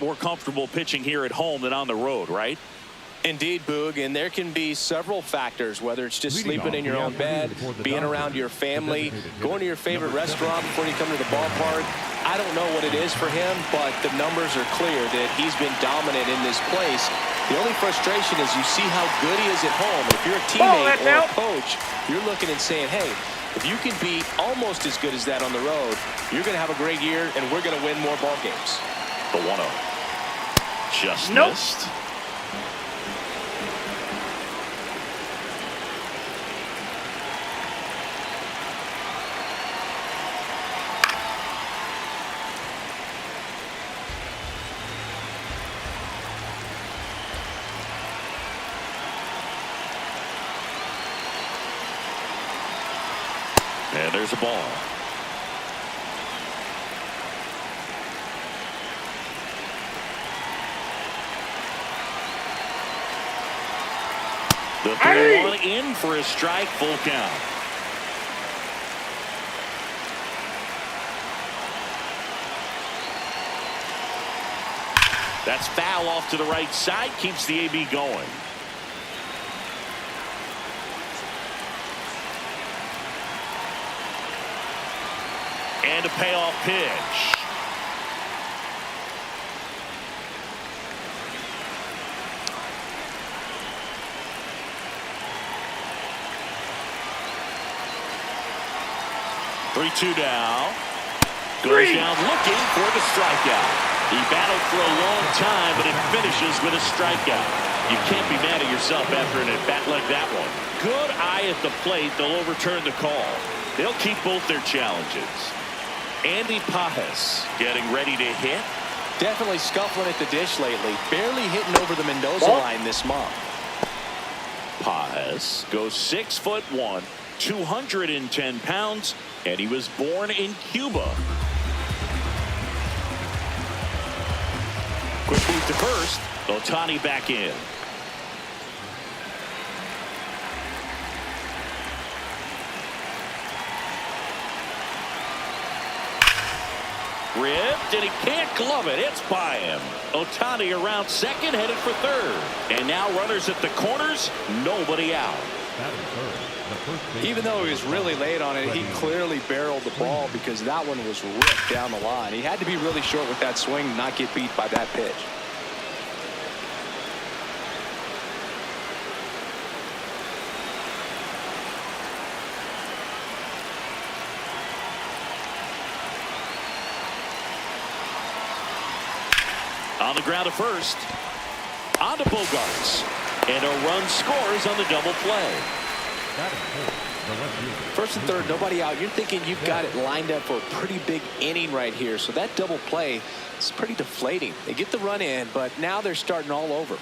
more comfortable pitching here at home than on the road, right? Indeed, Boog, and there can be several factors, whether it's just sleeping in your own bed, being around your family, going to your favorite restaurant before you come to the ballpark. I don't know what it is for him, but the numbers are clear that he's been dominant in this place. The only frustration is you see how good he is at home. If you're a teammate or a coach, you're looking and saying, hey, if you can be almost as good as that on the road, you're going to have a great year, and we're going to win more ball games. The 1-0. Just missed. And there's a ball. The 3-1 in for a strike, full count. That's foul off to the right side, keeps the AB going. And a payoff pitch. Three-two now. Goes down looking for the strikeout. He battled for a long time, but it finishes with a strikeout. You can't be mad at yourself after an at-bat like that one. Good eye at the plate. They'll overturn the call. They'll keep both their challenges. Andy Padres getting ready to hit. Definitely scuffling at the dish lately. Barely hitting over the Mendoza line this month. Padres goes 6'1", 210 pounds, and he was born in Cuba. Quick move to first. Ohtani back in. Ripped, and he can't glove it. It's by him. Ohtani around second, headed for third. And now runners at the corners, nobody out. Even though he was really late on it, he clearly barreled the ball because that one was ripped down the line. He had to be really short with that swing and not get beat by that pitch. On the ground to first. On to Bogarts. And a run scores on the double play. First and third, nobody out. You're thinking you've got it lined up for a pretty big inning right here. So that double play is pretty deflating. They get the run in, but now they're starting all over.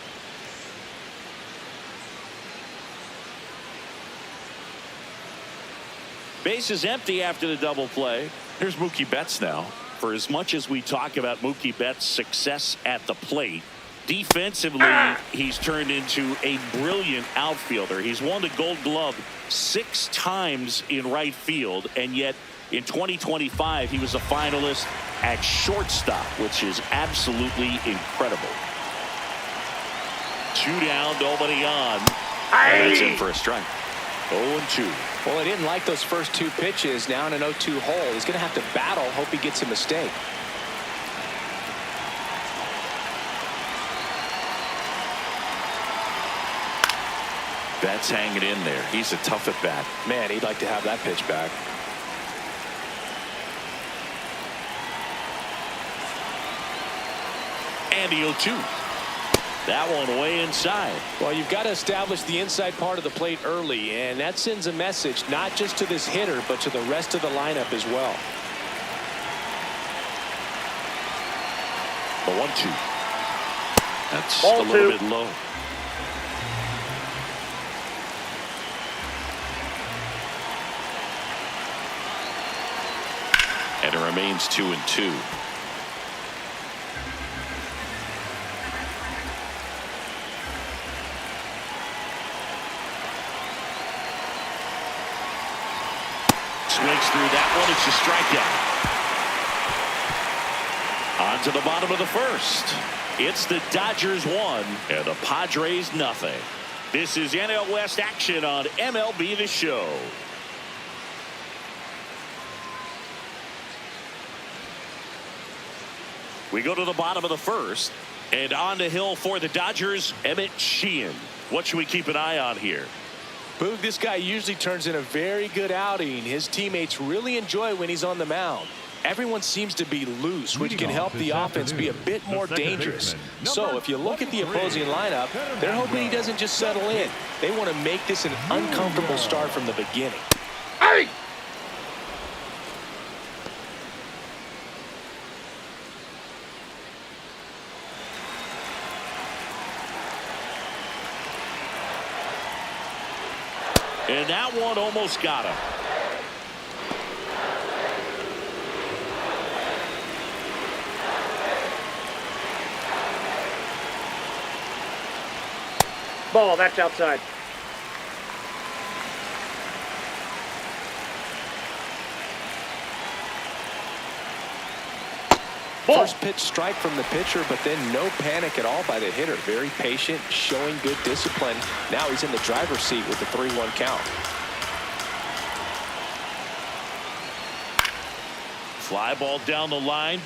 Base is empty after the double play. Here's Mookie Betts now. For as much as we talk about Mookie Betts' success at the plate, defensively, he's turned into a brilliant outfielder. He's won the Gold Glove 6 times in right field, and yet in 2025, he was a finalist at shortstop, which is absolutely incredible. 2 down, nobody on. And that's in for a strike. 0-2. Well, he didn't like those first 2 pitches. Now in an 0-2 hole, he's going to have to battle. Hope he gets a mistake. Betts hanging in there. He's a tough at bat. Man, he'd like to have that pitch back. And the 0-2. That one way inside. Well, you've got to establish the inside part of the plate early, and that sends a message not just to this hitter, but to the rest of the lineup as well. The 1-2. That's a little bit low. And it remains 2-2. Swings through that one. It's a strikeout. On On to the bottom of the first. It's the Dodgers 1 and the Padres nothing. This is NL West action on MLB The Show. We go to the bottom of the first, and on the hill for the Dodgers, Emmett Sheehan. What should we keep an eye on here? Boog, this guy usually turns in a very good outing. His teammates really enjoy when he's on the mound. Everyone seems to be loose, which can help the offense be a bit more dangerous. So if you look at the opposing lineup, they're hoping he doesn't just settle in. They want to make this an uncomfortable start from the beginning. Hey! And that one almost got him. Ball, that's outside. Ball. First pitch strike from the pitcher, but then no panic at all by the hitter. Very patient, showing good discipline. Now he's in the driver's seat with the 3-1 count. Fly ball down the line.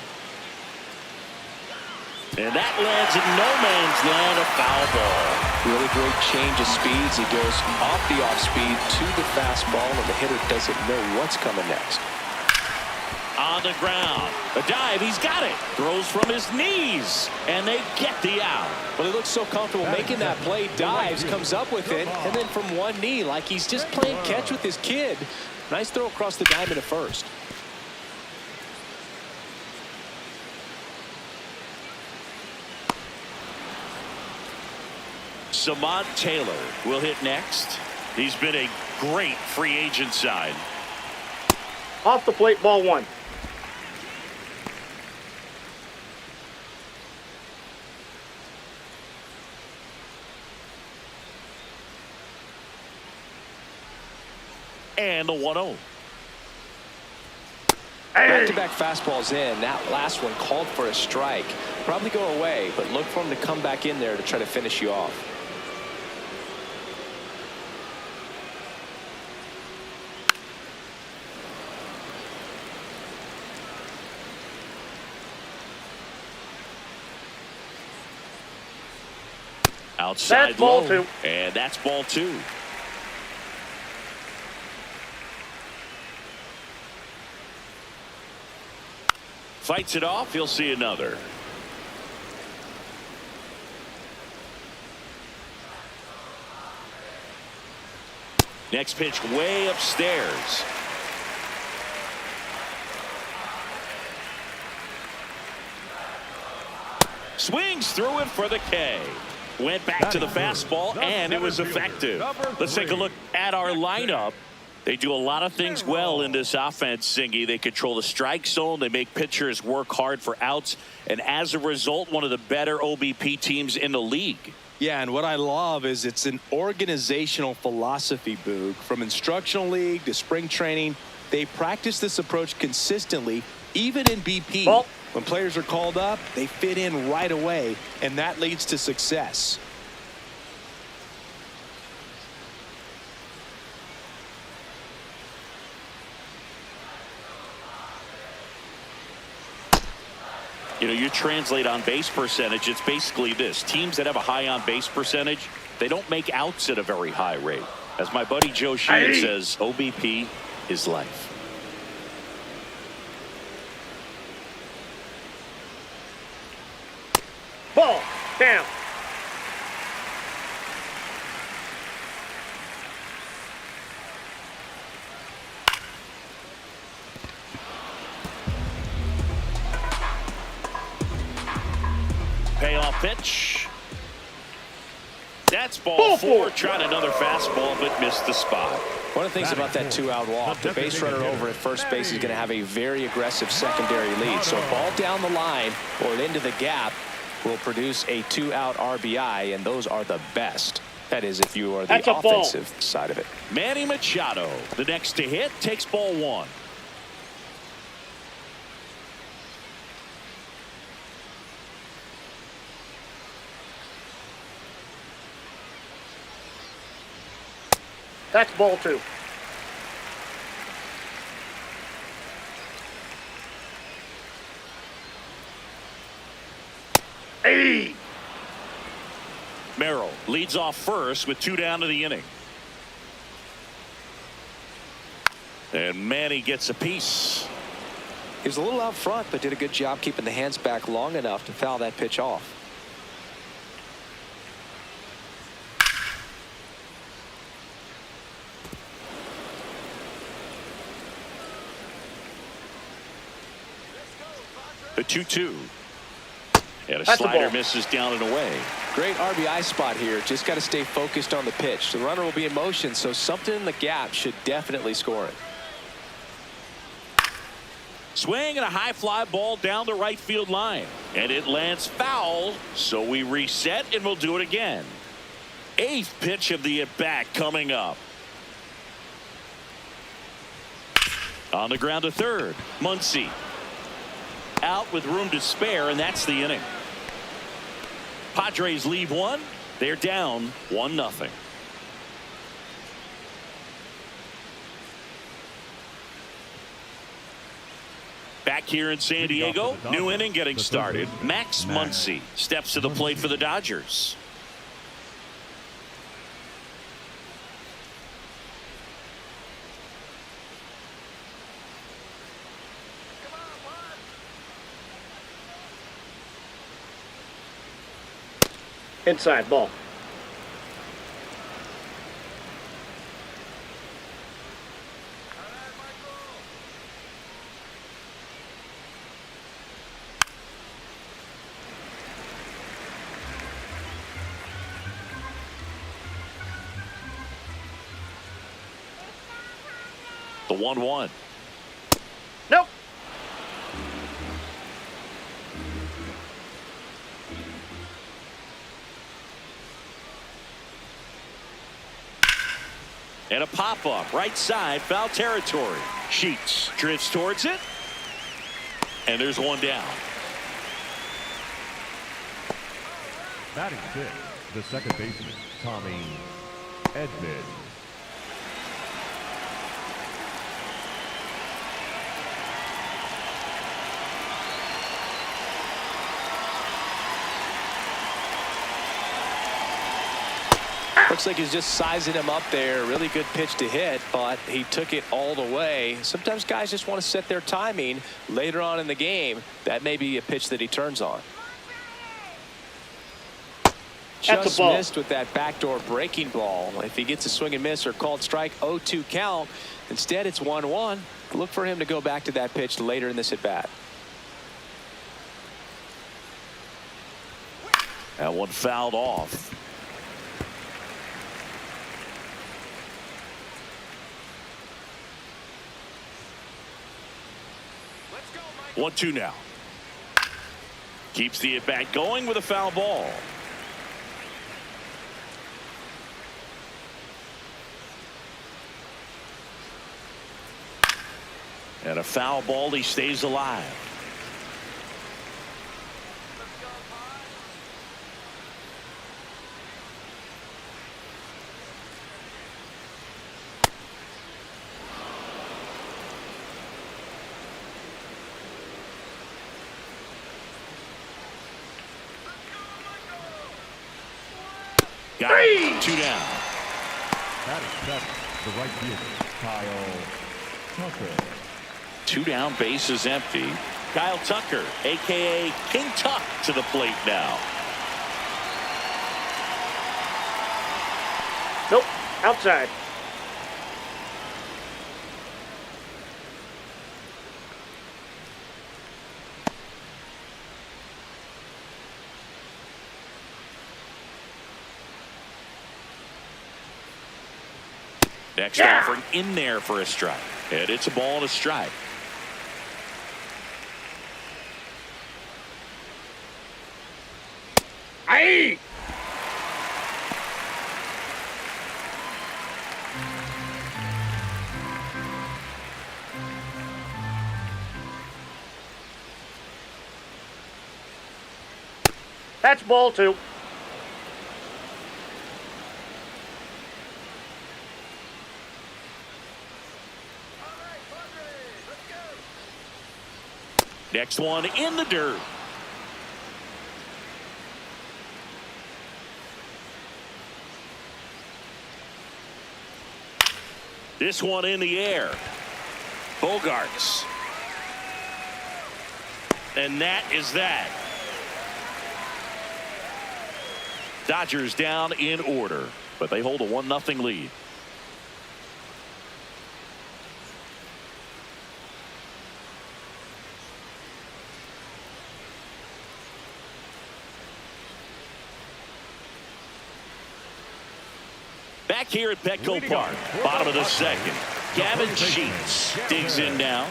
And that lands in no man's land, a foul ball. Really great change of speeds. He goes off the off speed to the fastball, and the hitter doesn't know what's coming next. On the ground. A dive. He's got it. Throws from his knees. And they get the out. Well, he looks so comfortable making that play. Dives, comes up with it, and then from one knee, like he's just playing catch with his kid. Nice throw across the diamond at first. Samad Taylor will hit next. He's been a great free agent sign. Off the plate, ball 1. And the 1-0. Back-to-back fastballs in. That last one called for a strike. Probably go away, but look for him to come back in there to try to finish you off. Outside that's ball low. 2. And that's ball 2. Fights it off. He'll see another. Next pitch way upstairs. Swings through it for the K. Went back to the fastball, and it was effective. Let's take a look at our lineup. They do a lot of things well in this offense, Singy. They control the strike zone. They make pitchers work hard for outs. And as a result, one of the better OBP teams in the league. Yeah, and what I love is it's an organizational philosophy, Boog. From instructional league to spring training, they practice this approach consistently, even in BP. Ball. When players are called up, they fit in right away, and that leads to success. You know, you translate on base percentage, it's basically this. Teams that have a high on base percentage, they don't make outs at a very high rate. As my buddy Joe Sheehan says, OBP is life. Ball, down. Payoff pitch. That's ball 4. Tried another fastball, but missed the spot. One of the things about that 2-out walk, the base runner over at first base is going to have a very aggressive secondary lead. So ball down the line or into the gap will produce a 2-out RBI, and those are the best. That is, if you are the offensive side of it. Manny Machado, the next to hit, takes ball 1. That's ball 2. Hey! Merrill leads off first with 2 down to the inning. And Manny gets a piece. He was a little out front, but did a good job keeping the hands back long enough to foul that pitch off. The 2-2. And a That's the slider ball. misses down and away. Great RBI spot here. Just got to stay focused on the pitch. The runner will be in motion, so something in the gap should definitely score it. Swing and a high fly ball down the right field line. And it lands foul, so we reset and we'll do it again. 8th pitch of the at-bat coming up. On the ground to third. Muncy. Out with room to spare, and that's the inning. Padres leave 1. They're down 1-0. Back here in San Diego, new inning getting started. Max Muncy steps to the plate for the Dodgers. Inside ball. The 1-1. Nope. And a pop-up right side, foul territory. Sheets drifts towards it. And there's 1 down. Batting 6, the second baseman, Tommy Edman. Looks like he's just sizing him up there. Really good pitch to hit, but he took it all the way. Sometimes guys just want to set their timing later on in the game. That may be a pitch that he turns on. That's Just a ball. missed with that backdoor breaking ball. If he gets a swing and miss or called strike, 0-2 count. Instead, it's 1-1. Look for him to go back to that pitch later in this at bat. That one fouled off. Let's go, 1-2 now. Keeps the at bat going with a foul ball. And a foul ball, he stays alive. Got it. 2 down. Batting 7, the right fielder, Kyle Tucker. 2 down, base is empty. Kyle Tucker, a.k.a. King Tuck, to the plate now. Nope. Outside. Next offering in there for a strike. And it's a ball and a strike. Aye. That's ball 2. Next one in the dirt. This one in the air. Bogarts. And that is that. Dodgers down in order, but they hold a 1-0 lead. Back here at Petco Park, bottom of the second. Gavin Sheets digs in now.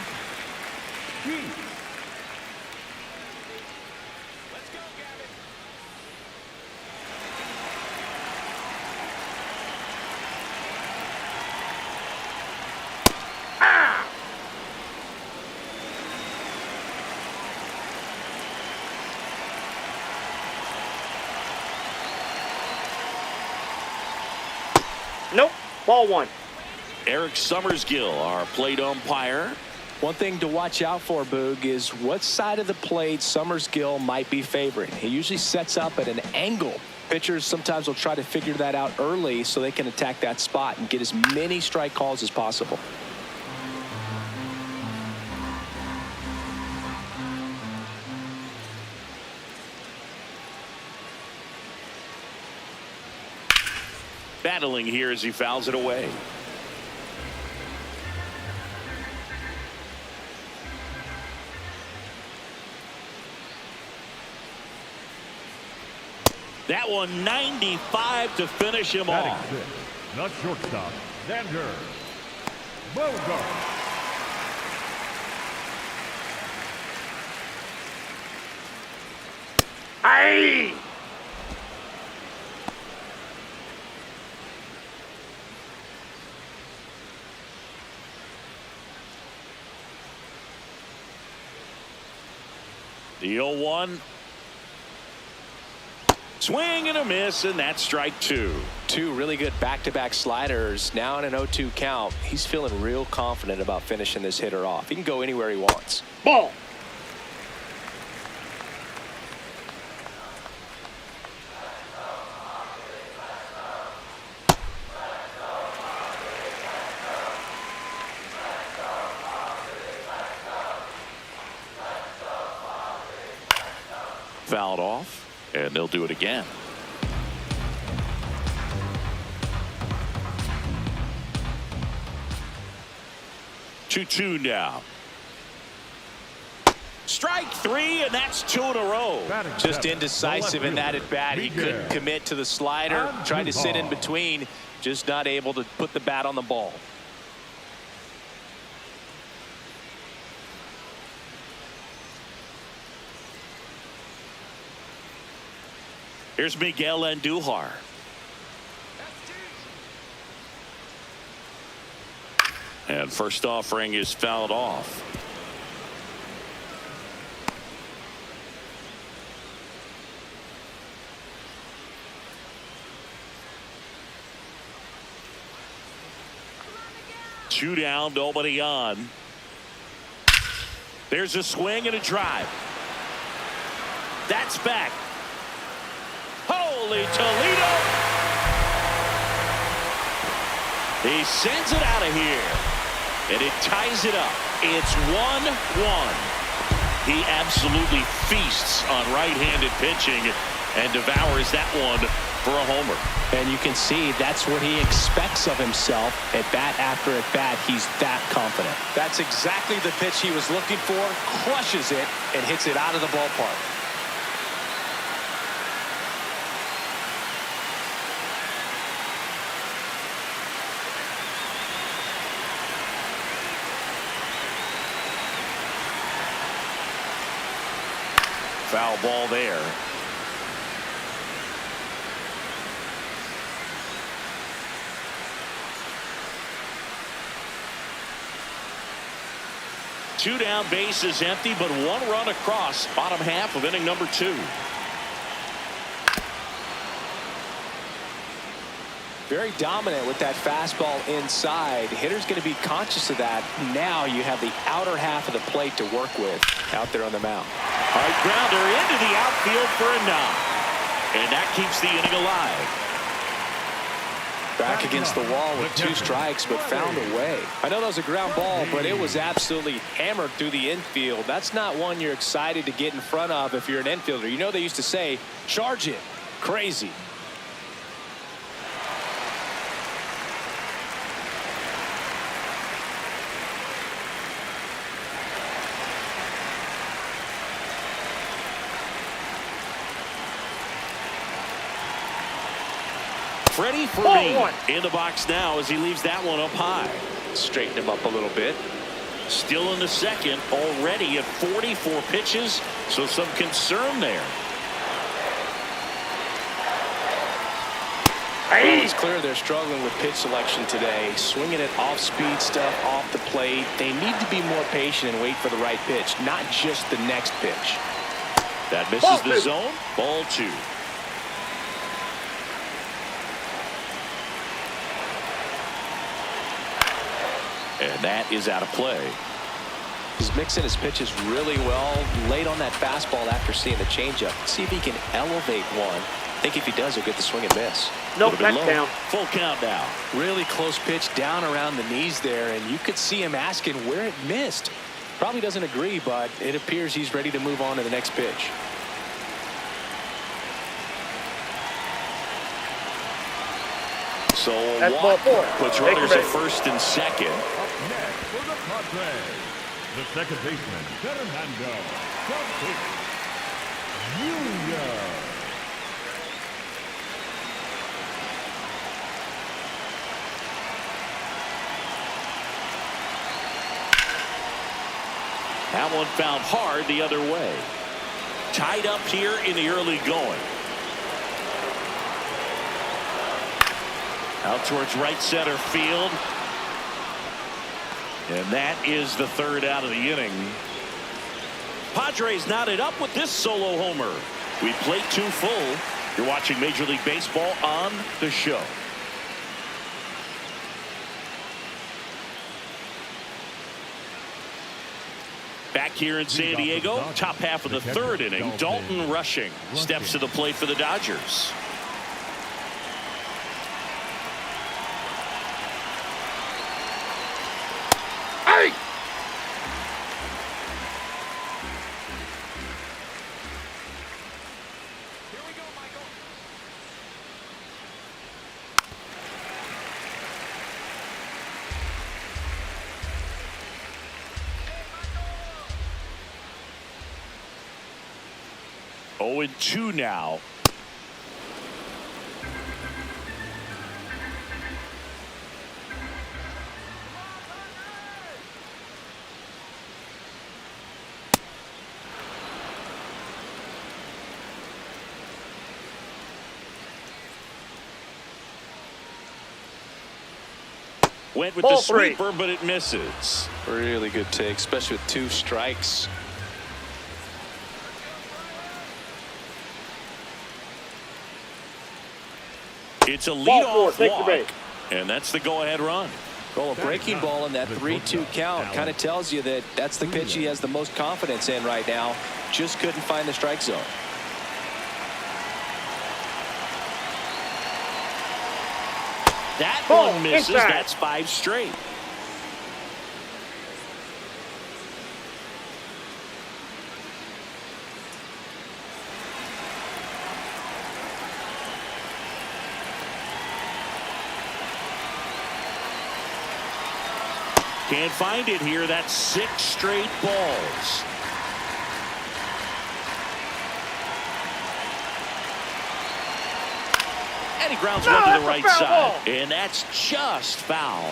Nope. Ball one. Eric Summersgill, our plate umpire. One thing to watch out for, Boog, is what side of the plate Summersgill might be favoring. He usually sets up at an angle. Pitchers sometimes will try to figure that out early so they can attack that spot and get as many strike calls as possible. Battling here as he fouls it away. That one 95 to finish him Batting off. sixth, not shortstop, Xander Bogart. Aye. The 0-1. Swing and a miss, and that's strike two. Two really good back-to-back sliders. Now in an 0-2 count. He's feeling real confident about finishing this hitter off. He can go anywhere he wants. Ball. Fouled off, and they'll do it again. Two now. Strike three, and that's two in a row. Batting Just seventh, indecisive the in that left at bat. He fielder, couldn't commit to the slider. Tried to sit in between. Just not able to put the bat on the ball. Here's Miguel Andujar. And first offering is fouled off. Two down, nobody on. There's a swing and a drive. That's back. Holy Toledo. He sends it out of here. And it ties it up. It's 1-1. He absolutely feasts on right-handed pitching and devours that one for a homer. And you can see that's what he expects of himself at bat after at bat. He's that confident. That's exactly the pitch he was looking for. Crushes it and hits it out of the ballpark. Foul ball there. Two down, bases empty, but one run across. Bottom half of inning number 2. very dominant with that fastball inside. Hitter's going to be conscious of that. Now you have the outer half of the plate to work with out there on the mound. All right, grounder into the outfield for a knock. And that keeps the inning alive. Back against the wall with 2 strikes, but found a way. I know that was a ground ball, but it was absolutely hammered through the infield. That's not one you're excited to get in front of if you're an infielder. You know they used to say, charge it. Crazy. Freddie for me in the box now as he leaves that one up high. Straighten him up a little bit. Still in the second, already at 44 pitches, so some concern there. Well, it's clear they're struggling with pitch selection today. Swinging it off-speed stuff off the plate. They need to be more patient and wait for the right pitch, not just the next pitch. That misses the zone. Ball 2. And that is out of play. He's mixing his pitches really well. Late on that fastball after seeing the changeup. See if he can elevate one. I think if he does, he'll get the swing and miss. Nope, that's down. Full count now. Really close pitch down around the knees there, and you could see him asking where it missed. Probably doesn't agree, but it appears he's ready to move on to the next pitch. So a That's walk ball 4. puts Take runners your at base. first and second. Up next for the Padres, the second baseman, Fernando Junio. That one found hard the other way. Tied up here in the early going. Out towards right center field. And that is the third out of the inning. Padres knotted up with this solo homer. We played 2 full. You're watching Major League Baseball on The Show. Back here in San Diego, top half of the third inning. Dalton Rushing steps to the plate for the Dodgers. Oh, 0-2 now. Went with Ball the 3. sweeper, but it misses. Really good take, especially with 2 strikes. It's a Ball 4, leadoff take the walk, base. and that's the go-ahead run. Well, a breaking ball in that 3-2 count kind of tells you that that's the pitch he has the most confidence in right now. Just couldn't find the strike zone. That Ball one misses. inside. That's 5 straight. Can't find it here. That's 6 straight balls. And he grounds one to that's the a right foul side. ball. And that's just foul.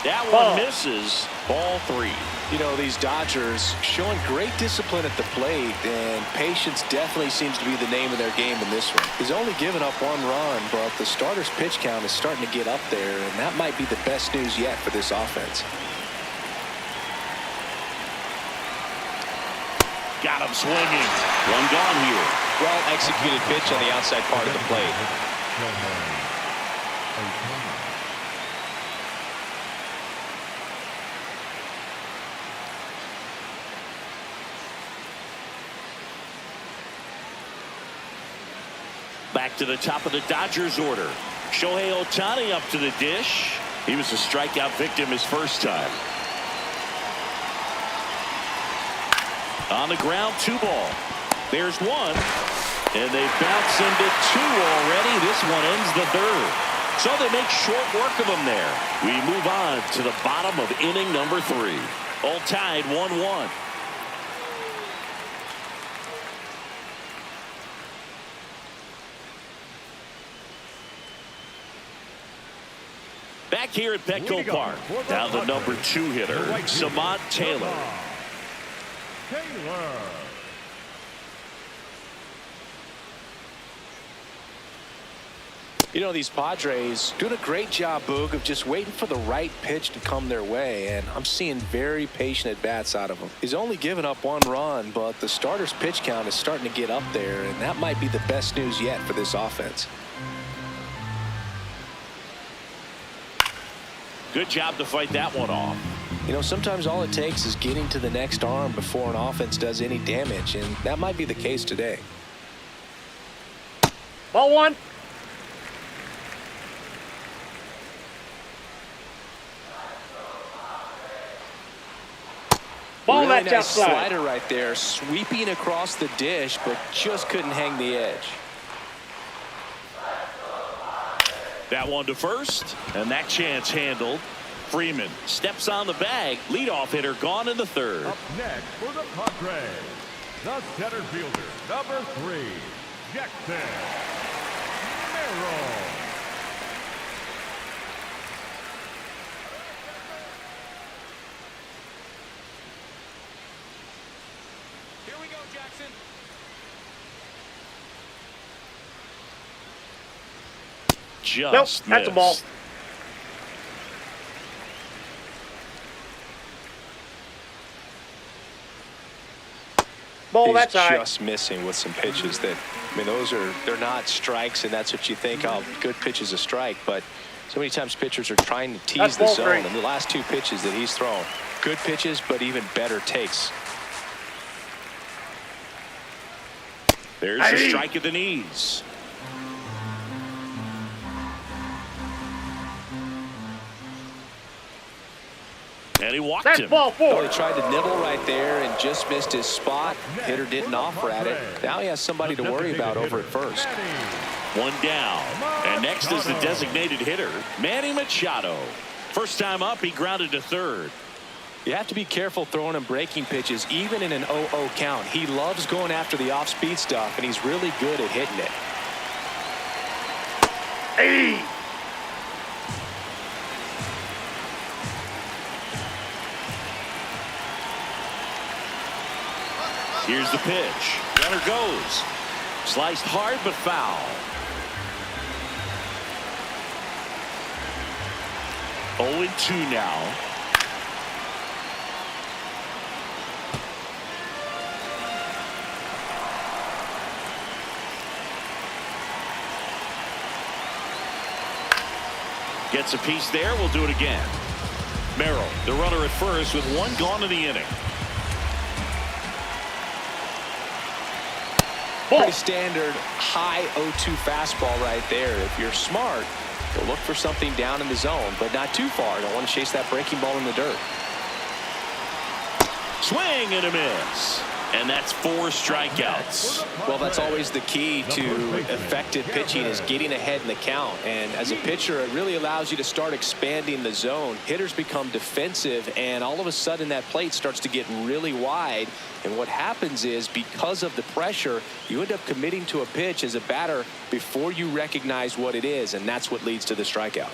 That Ball. one misses. Ball 3. You know, these Dodgers showing great discipline at the plate, and patience definitely seems to be the name of their game in this one. He's only given up 1 run, but the starter's pitch count is starting to get up there, and that might be the best news yet for this offense. Got him swinging. One gone here. Well executed pitch on the outside part of the plate. Back to the top of the Dodgers order. Shohei Ohtani up to the dish. He was a strikeout victim his first time. On the ground, 2 ball. There's 1. And they bounce into 2 already. This one ends the 3rd. So they make short work of them there. We move on to the bottom of inning number 3. All tied 1-1. Back here at Petco Park, now the number 2 hitter, Samant Taylor. You know, these Padres doing a great job, Boog, of just waiting for the right pitch to come their way, and I'm seeing very patient at-bats out of them. He's only given up 1 run, but the starter's pitch count is starting to get up there, and that might be the best news yet for this offense. Good job to fight that one off. You know, sometimes all it takes is getting to the next arm before an offense does any damage, and that might be the case today. Ball 1. Ball Really that's nice outside. slider right there, sweeping across the dish, but just couldn't hang the edge. That one to first, and that chance handled. Freeman steps on the bag. Leadoff hitter gone in the 3rd. Up next for the Padres, the center fielder, number 3, Jackson Merrill. Here we go, Jackson. Just Nope, that's a ball. missed. Ball He's that's high. just missing with some pitches that, I mean, they're not strikes, and that's what you think, oh, good pitch is a strike, but so many times pitchers are trying to tease That's the ball zone, 3. and the last 2 pitches that he's thrown, good pitches, but even better takes. There's a strike at the knees. And he walked That's him. ball 4. Oh, he tried to nibble right there and just missed his spot. Hitter didn't offer at it. Now he has somebody to worry about over at first. One down. And next is the designated hitter, Manny Machado. First time up, he grounded to 3rd. You have to be careful throwing him breaking pitches, even in an 0-0 count. He loves going after the off-speed stuff, and he's really good at hitting it. Hey. Here's the pitch. Runner goes. Sliced hard but foul. 0-2 now. Gets a piece there. We'll do it again. Merrill, the runner at first with 1 gone in the inning. Pretty standard high 0-2 fastball right there. If you're smart, you'll look for something down in the zone, but not too far. Don't want to chase that breaking ball in the dirt. Swing and a miss. And that's 4 strikeouts. Well, that's always the key to effective pitching, is getting ahead in the count. And as a pitcher, it really allows you to start expanding the zone. Hitters become defensive, and all of a sudden that plate starts to get really wide. And what happens is, because of the pressure, you end up committing to a pitch as a batter before you recognize what it is, and that's what leads to the strikeout.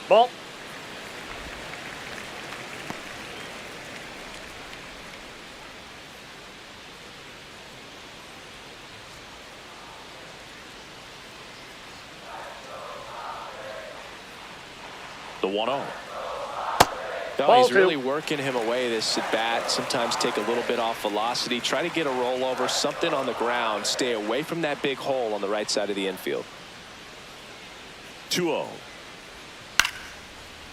Ball. The 1-0. No, Ball he's two. really working him away, this at bat. Sometimes take a little bit off velocity. Try to get a rollover, something on the ground. Stay away from that big hole on the right side of the infield. 2-0.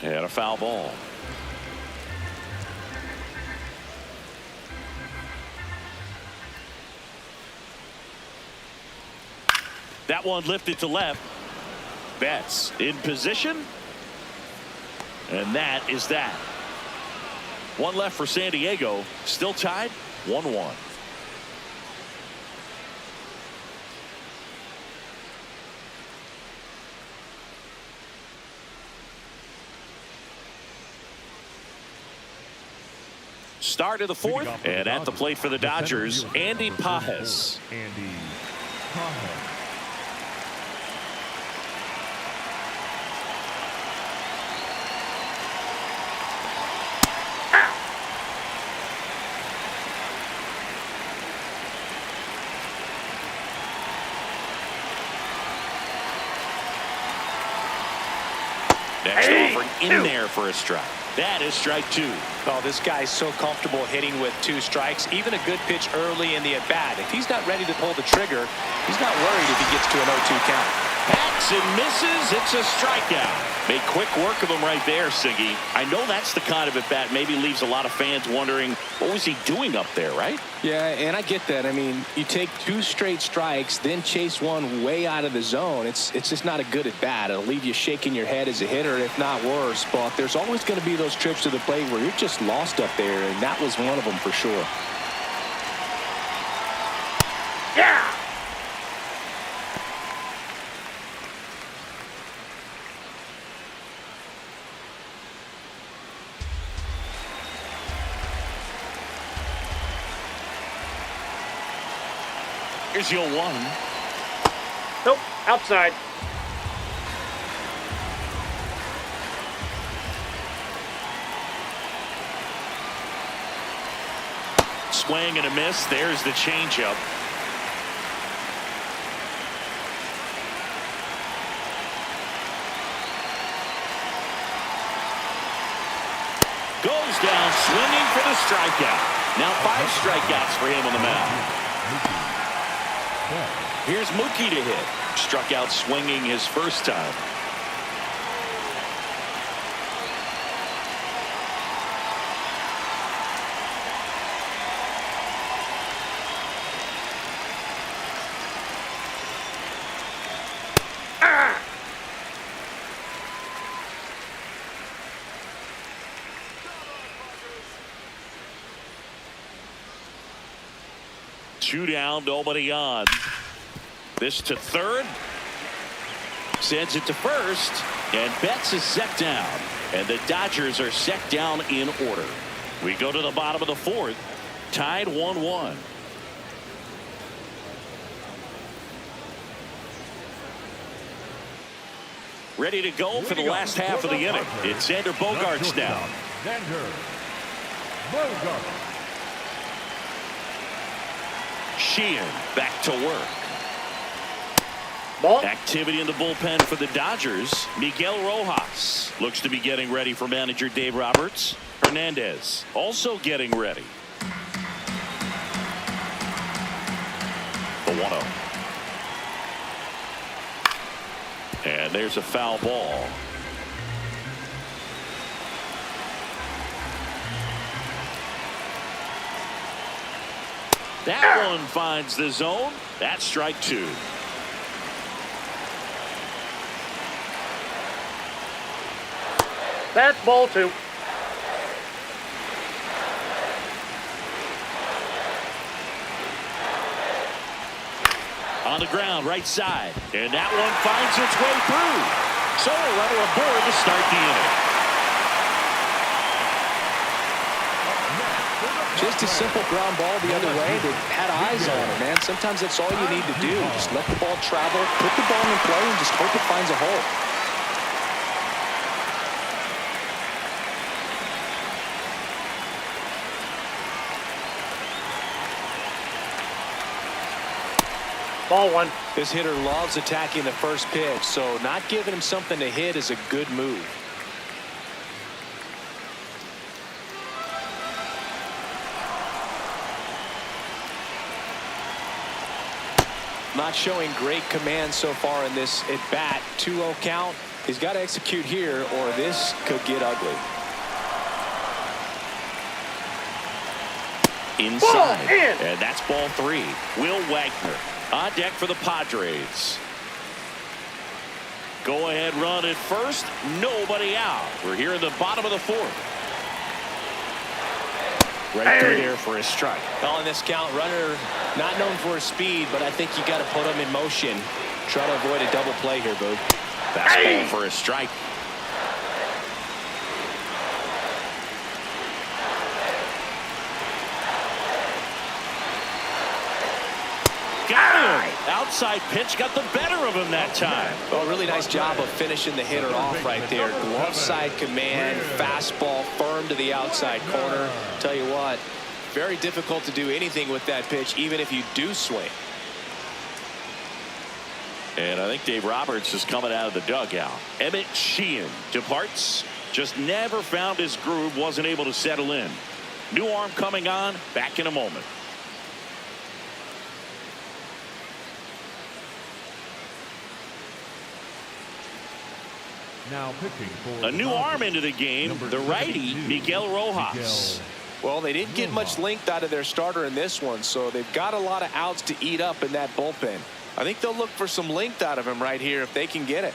And a foul ball. That one lifted to left. Betts in position. And that is that. One left for San Diego. Still tied 1-1. Start of the fourth, and at the plate for the Dodgers, Andy Pajes. Andy Pajes. Next offering in there for a strike. That is strike two. Oh, this guy's so comfortable hitting with 2 strikes. Even a good pitch early in the at-bat. If he's not ready to pull the trigger, he's not worried if he gets to an 0-2 count. Bats and misses. It's a strikeout. Made quick work of him right there, Siggy. I know that's the kind of at-bat maybe leaves a lot of fans wondering, what was he doing up there, right? Yeah, and I get that. I mean, you take 2 straight strikes, then chase one way out of the zone. It's just not a good at-bat. It'll leave you shaking your head as a hitter, if not worse. But there's always going to be those trips to the plate where you're just lost up there, and that was one of them for sure. Yeah. Here's your 1. Nope. Outside. Swing and a miss. There's the changeup. Goes down swinging for the strikeout. Now 5 strikeouts for him on the mound. Here's Mookie to hit. Struck out swinging his first time. Two down, nobody on. This to third. Sends it to first. And Betts is set down. And the Dodgers are set down in order. We go to the bottom of the fourth. Tied 1-1. Ready to go for the last half of the inning. It's Xander Bogaerts now. Xander Bogaerts. Sheehan back to work. Ball. Activity in the bullpen for the Dodgers. Miguel Rojas looks to be getting ready for manager Dave Roberts. Hernandez also getting ready. The 1-0. And there's a foul ball. That one finds the zone. That's strike 2. That's ball 2. On the ground, right side. And that one finds its way through. So a runner aboard to start the inning. Just a simple ground ball the other way that had eyes on it, man. Sometimes that's all you need to do. Just let the ball travel, put the ball in play, and just hope it finds a hole. Ball 1. This hitter loves attacking the first pitch, so not giving him something to hit is a good move. not showing great command so far in this at bat. 2-0 count. He's got to execute here or this could get ugly. Inside. Ball in. And that's ball 3. Will Wagner on deck for the Padres. Go ahead run at first. Nobody out. We're here in the bottom of the 4th. Right through there for a strike. Calling this count, runner not known for his speed, but I think you got to put him in motion. Try to avoid a double play here, Boog. Fastball for a strike. Got him. Outside pitch got the better of him that time. Well, really nice job of finishing the hitter off right there. Glove side command, fastball firm to the outside corner. Tell you what, very difficult to do anything with that pitch, even if you do swing. And I think Dave Roberts is coming out of the dugout. Emmett Sheehan departs. Just never found his groove. Wasn't able to settle in. New arm coming on. Back in a moment. Now pitching for a new arm into the game. The righty, Miguel Rojas. Well, they didn't get much length out of their starter in this one, so they've got a lot of outs to eat up in that bullpen. I think they'll look for some length out of him right here if they can get it.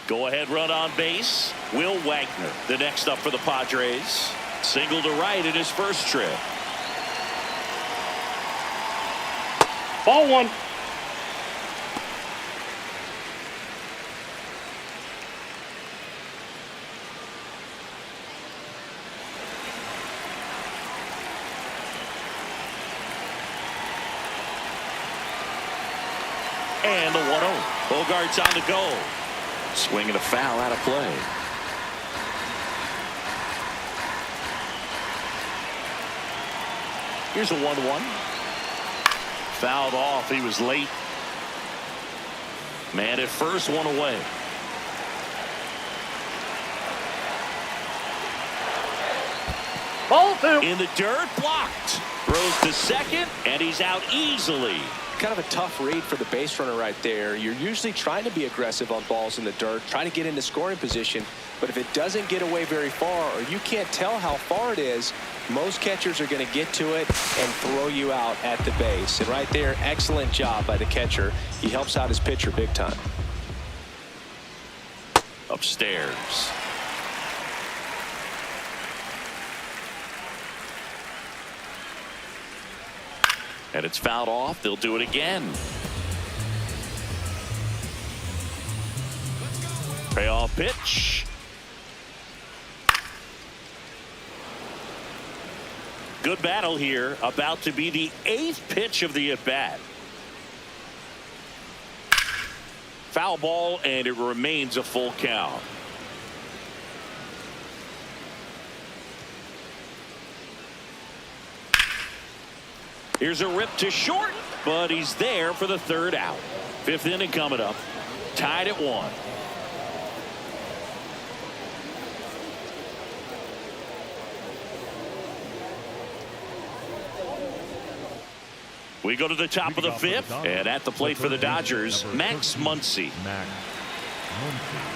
Go ahead run on base. Will Wagner, the next up for the Padres. Single to right in his first trip. Ball 1. And the 1-0. Bogart's on the go. Swinging a foul out of play. Here's a 1-1. Fouled off. He was late. Man at first, one away. Ball 2. In the dirt, blocked. Throws to second, and he's out easily. Kind of a tough read for the base runner right there. You're usually trying to be aggressive on balls in the dirt, trying to get into scoring position. But if it doesn't get away very far, or you can't tell how far it is, most catchers are going to get to it and throw you out at the base. And right there, excellent job by the catcher. He helps out his pitcher big time. Upstairs. And it's fouled off. They'll do it again. Payoff pitch. Good battle here. About to be the 8th pitch of the at-bat. Foul ball, and it remains a full count. Here's a rip to short, but he's there for the 3rd out. 5th inning coming up. Tied at 1. We go to the top of the 5th, and at the plate for the Dodgers, Max Muncy. Max Muncy.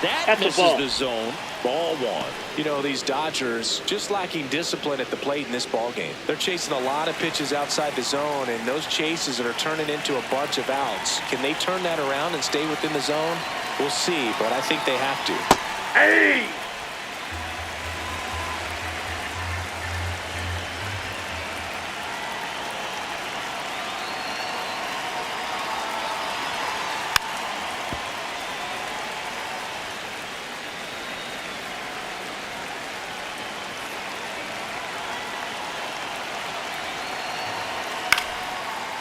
That misses the zone. Ball 1. You know, these Dodgers just lacking discipline at the plate in this ball game. They're chasing a lot of pitches outside the zone, and those chases are turning into a bunch of outs. Can they turn that around and stay within the zone? We'll see, but I think they have to. Hey!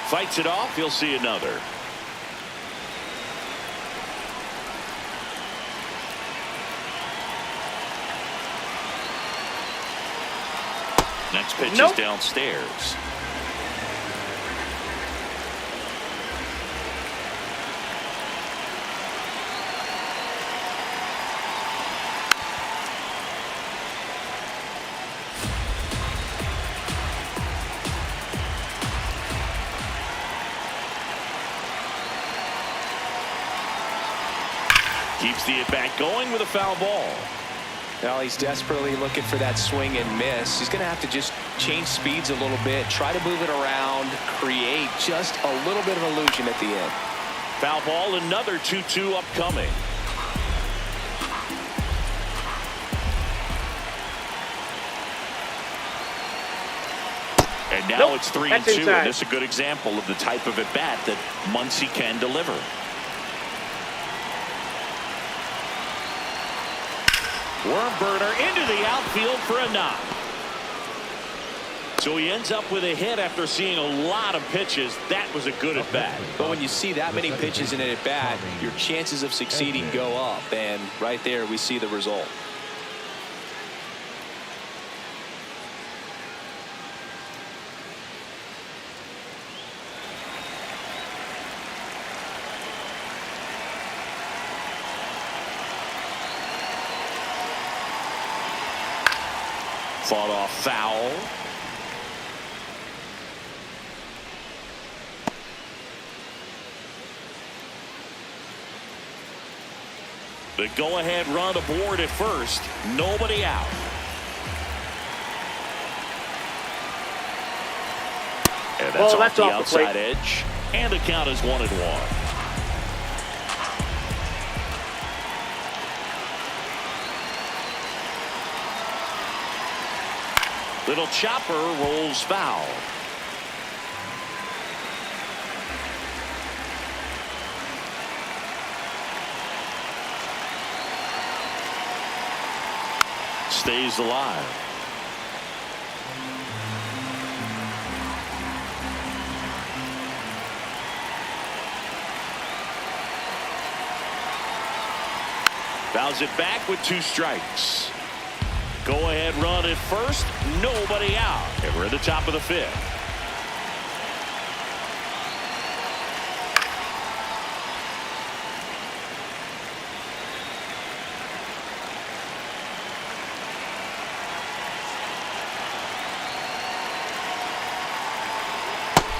Fights it off. He'll see another. Next pitch is downstairs. Keeps the at-bat going with a foul ball. Now he's desperately looking for that swing and miss. He's going to have to just change speeds a little bit, try to move it around, create just a little bit of illusion at the end. Foul ball, another 2-2 upcoming. And now it's 3-2, and this is a good example of the type of at-bat that Muncy can deliver. Worm burner into the outfield for a knock. So he ends up with a hit after seeing a lot of pitches. That was a good at-bat. But when you see that many pitches in an at-bat, your chances of succeeding go up. And right there, we see the result. Fought off foul. The go-ahead run aboard at first. Nobody out. And that's off the outside edge. And the count is 1-1. Little chopper rolls foul. Stays alive. Fouls it back with 2 strikes. Go ahead run at first. Nobody out. And we're at the top of the 5th.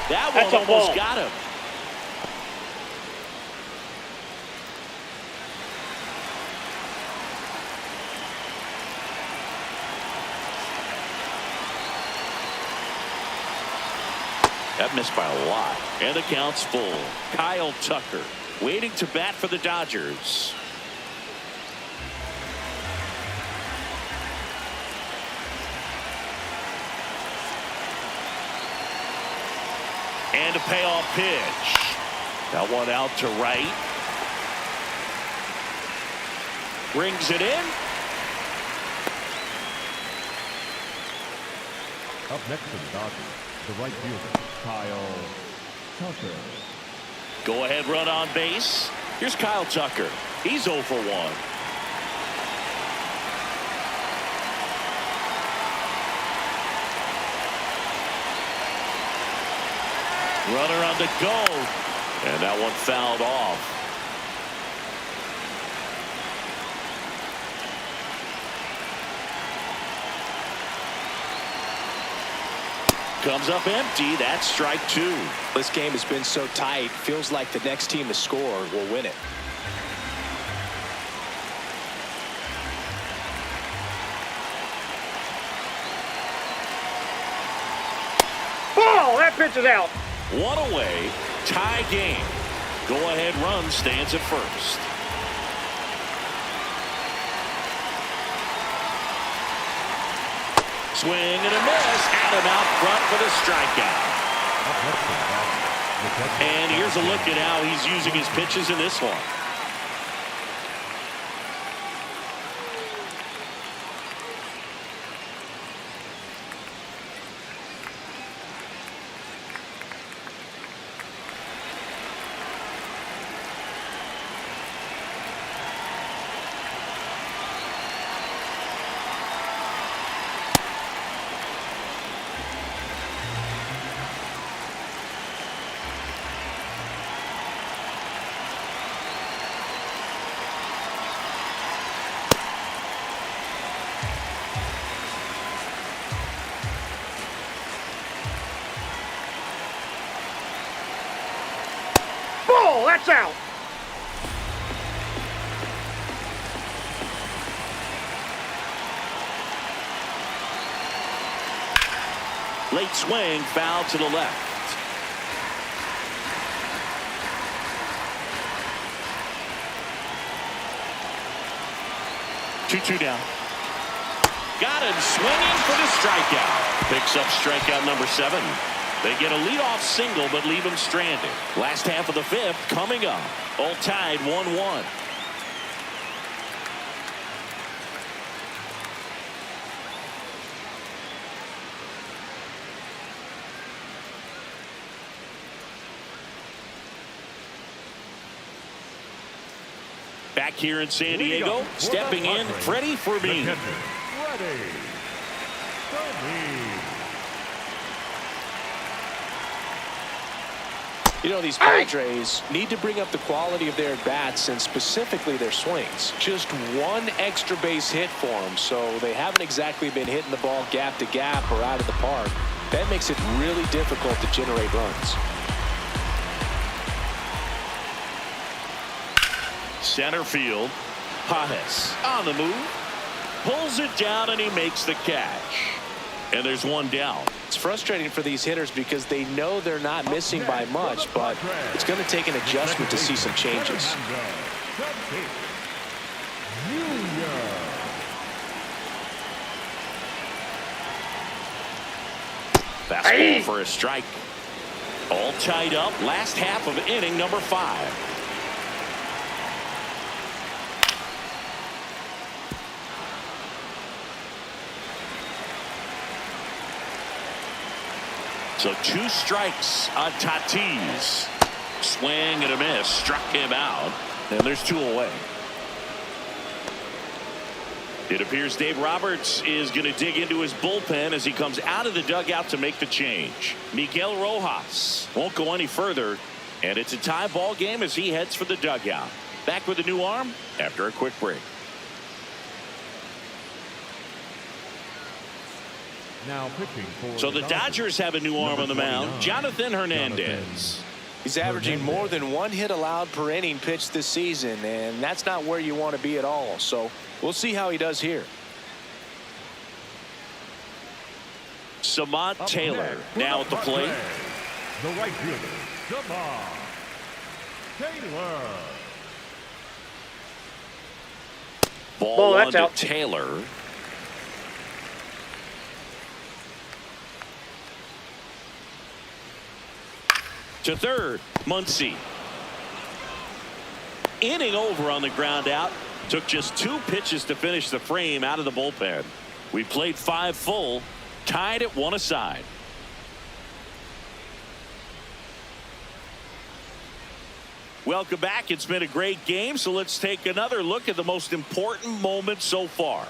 That one almost got him. That missed by a lot. And the count's full. Kyle Tucker waiting to bat for the Dodgers. And a payoff pitch. That one out to right. Brings it in. Up next to the Dodgers, the right fielder, Kyle Tucker. Go ahead run on base. Here's Kyle Tucker. He's 0 for 1. Runner on the go. And that one fouled off. Comes up empty. That's strike 2. This game has been so tight. Feels like the next team to score will win it. Ball! That pitch is out. 1 away. Tie game. Go ahead run stands at first. Swing and a miss. Adam out front for the strikeout. And here's a look at how he's using his pitches in this one. Ball! That's out. Late swing, foul to the left. 2-2 down. Got him swinging for the strikeout. Picks up strikeout number 7. They get a leadoff single but leave him stranded. Last half of the 5th coming up. All tied 1-1. Back here in San Diego, stepping in, Freddie Fermin. You know, these Padres need to bring up the quality of their bats and specifically their swings. Just one extra base hit for them, so they haven't exactly been hitting the ball gap to gap or out of the park. That makes it really difficult to generate runs. Center field, Padres on the move, pulls it down and he makes the catch. And there's one down. It's frustrating for these hitters because they know they're not missing by much, but it's going to take an adjustment to see some changes. Fastball for a strike. All tied up. Last half of inning number 5. So 2 strikes on Tatis. Swing and a miss. Struck him out. And there's 2 away. It appears Dave Roberts is going to dig into his bullpen as he comes out of the dugout to make the change. Miguel Rojas won't go any further. And it's a tie ball game as he heads for the dugout. Back with a new arm after a quick break. Now pitching for so the Dodgers have a new arm on the mound, Jonathan Hernandez. He's averaging more than 1 hit allowed per inning pitched this season, and that's not where you want to be at all. So we'll see how he does here. Samant Taylor now at the plate. The right fielder, Samant Taylor. Ball that's on out. to Taylor. To third, Muncy. Inning over on the ground out. Took just 2 pitches to finish the frame out of the bullpen. We played 5 full, tied at 1 aside. Welcome back. It's been a great game, so let's take another look at the most important moment so far.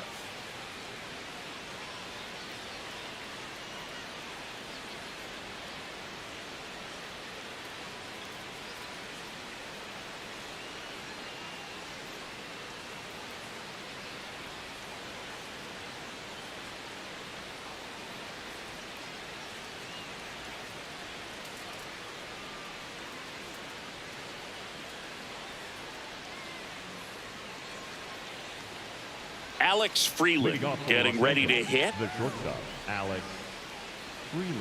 Alex Freeland getting ready to hit. The shortstop, Alex Freeland.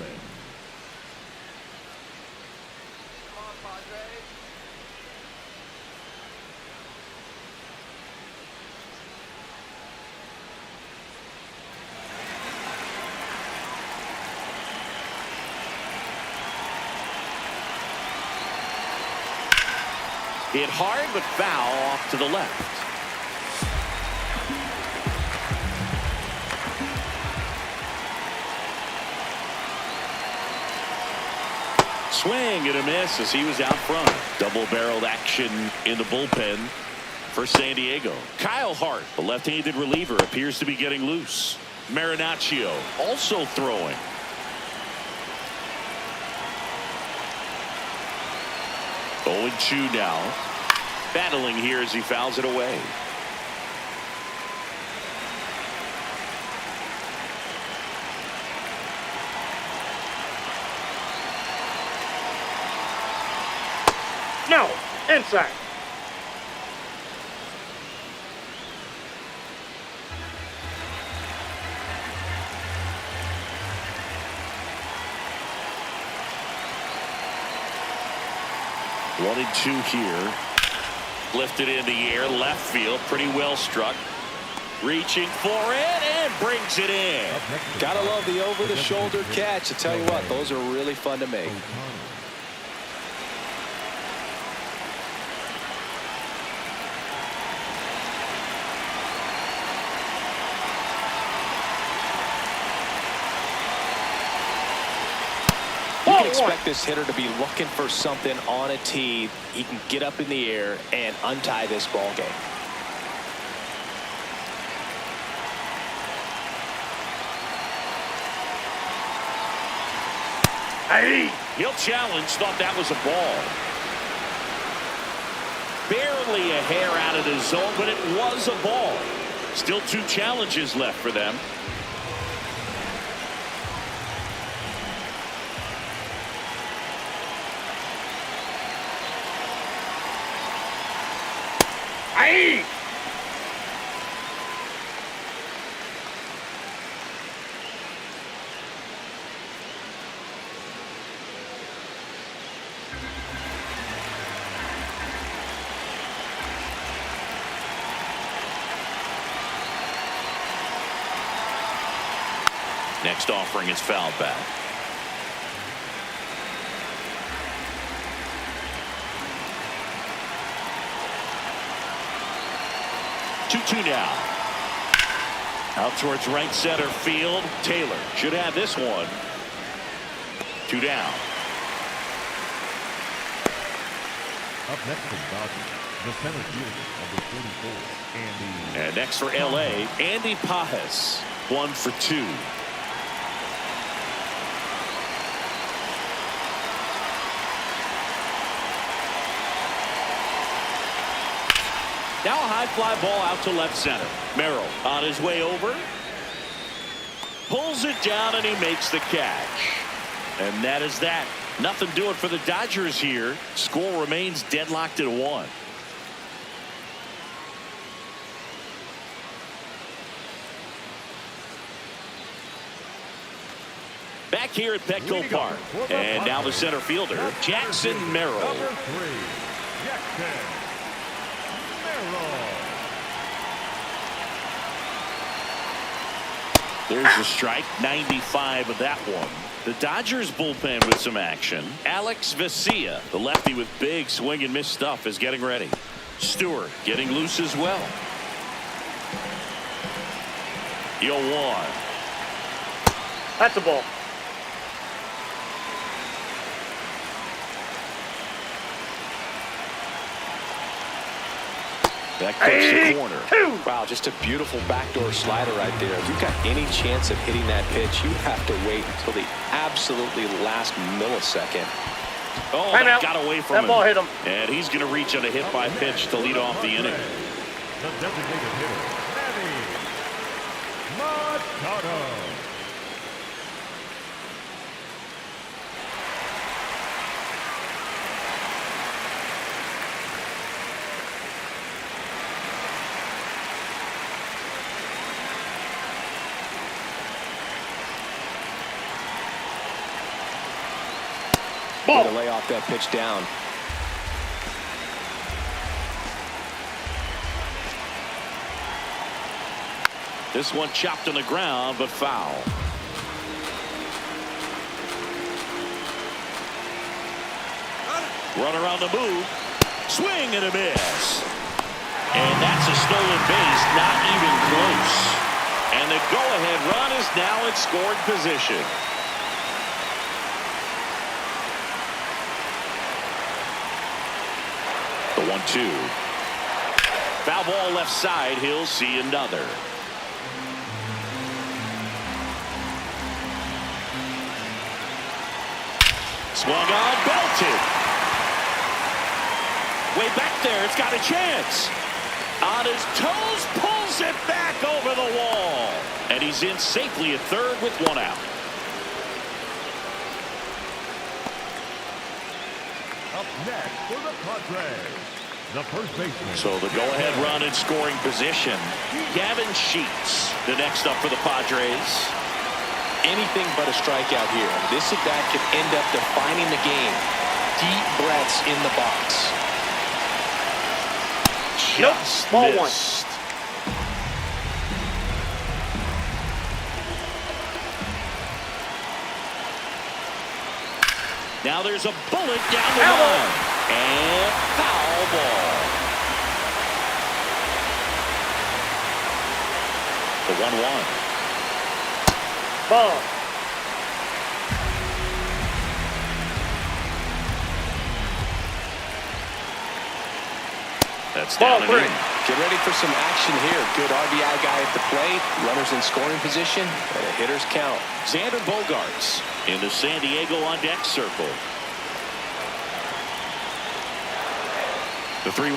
Hit hard but foul off to the left. Swing and a miss as he was out front. Double-barreled action in the bullpen for San Diego. Kyle Hart, the left-handed reliever, appears to be getting loose. Marinaccio also throwing. Oh, and 2 now. Battling here as he fouls it away. No, inside. 1-2 here. Lifted in the air, left field, pretty well struck. Reaching for it and brings it in. Gotta love the over-the-shoulder catch. I tell you what, those are really fun to make. You can expect this hitter to be looking for something on a tee. He can get up in the air and untie this ball game. Hey, he'll challenge. Thought that was a ball. Barely a hair out of the zone, but it was a ball. Still 2 challenges left for them. Hey! Next offering is fouled back. Two now. Out towards right center field. Taylor should have this one. 2 down. Up next from Dodgers, the center fielder, number 44, Andy. And next for L.A., Andy Pajes. 1 for 2. Now a high fly ball out to left center. Merrill on his way over. Pulls it down and he makes the catch. And that is that. Nothing doing for the Dodgers here. Score remains deadlocked at 1. Back here at Petco Park. And now the center fielder, Jackson Merrill. Number 3, Jackson Merrill. There's a strike, 95 of that one. The Dodgers bullpen with some action. Alex Vesia, the lefty with big swing and miss stuff, is getting ready. Stewart getting loose as well. 0-1. That's a ball. That cuts the corner. Wow, just a beautiful backdoor slider right there. If you've got any chance of hitting that pitch, you have to wait until the absolutely last millisecond. Oh, that got away from him. That ball hit him. And he's going to reach on a hit by pitch to lead off the inning. The designated hitter, Manny Machado. Going to lay off that pitch down. This one chopped on the ground, but foul. Runner on the move. Swing and a miss. And that's a stolen base, not even close. And the go-ahead run is now in scoring position. The 1-2. Foul ball left side. He'll see another. Swung on, belted. Way back there, it's got a chance. On his toes, pulls it back over the wall. And he's in safely at third with 1 out. Up next for the Padres, the first baseman. So the go-ahead run in scoring position. Gavin Sheets, the next up for the Padres. Anything but a strikeout here. This at bat could end up defining the game. Deep breath else in the box. Just Ball missed. Now there's a bullet down the line. And foul ball. The 1-1. Ball. That's down Ball and three. in. Get ready for some action here. Good RBI guy at the plate. Runners in scoring position. And the hitters count. Xander Bogaerts in the San Diego on deck circle. The 3-1.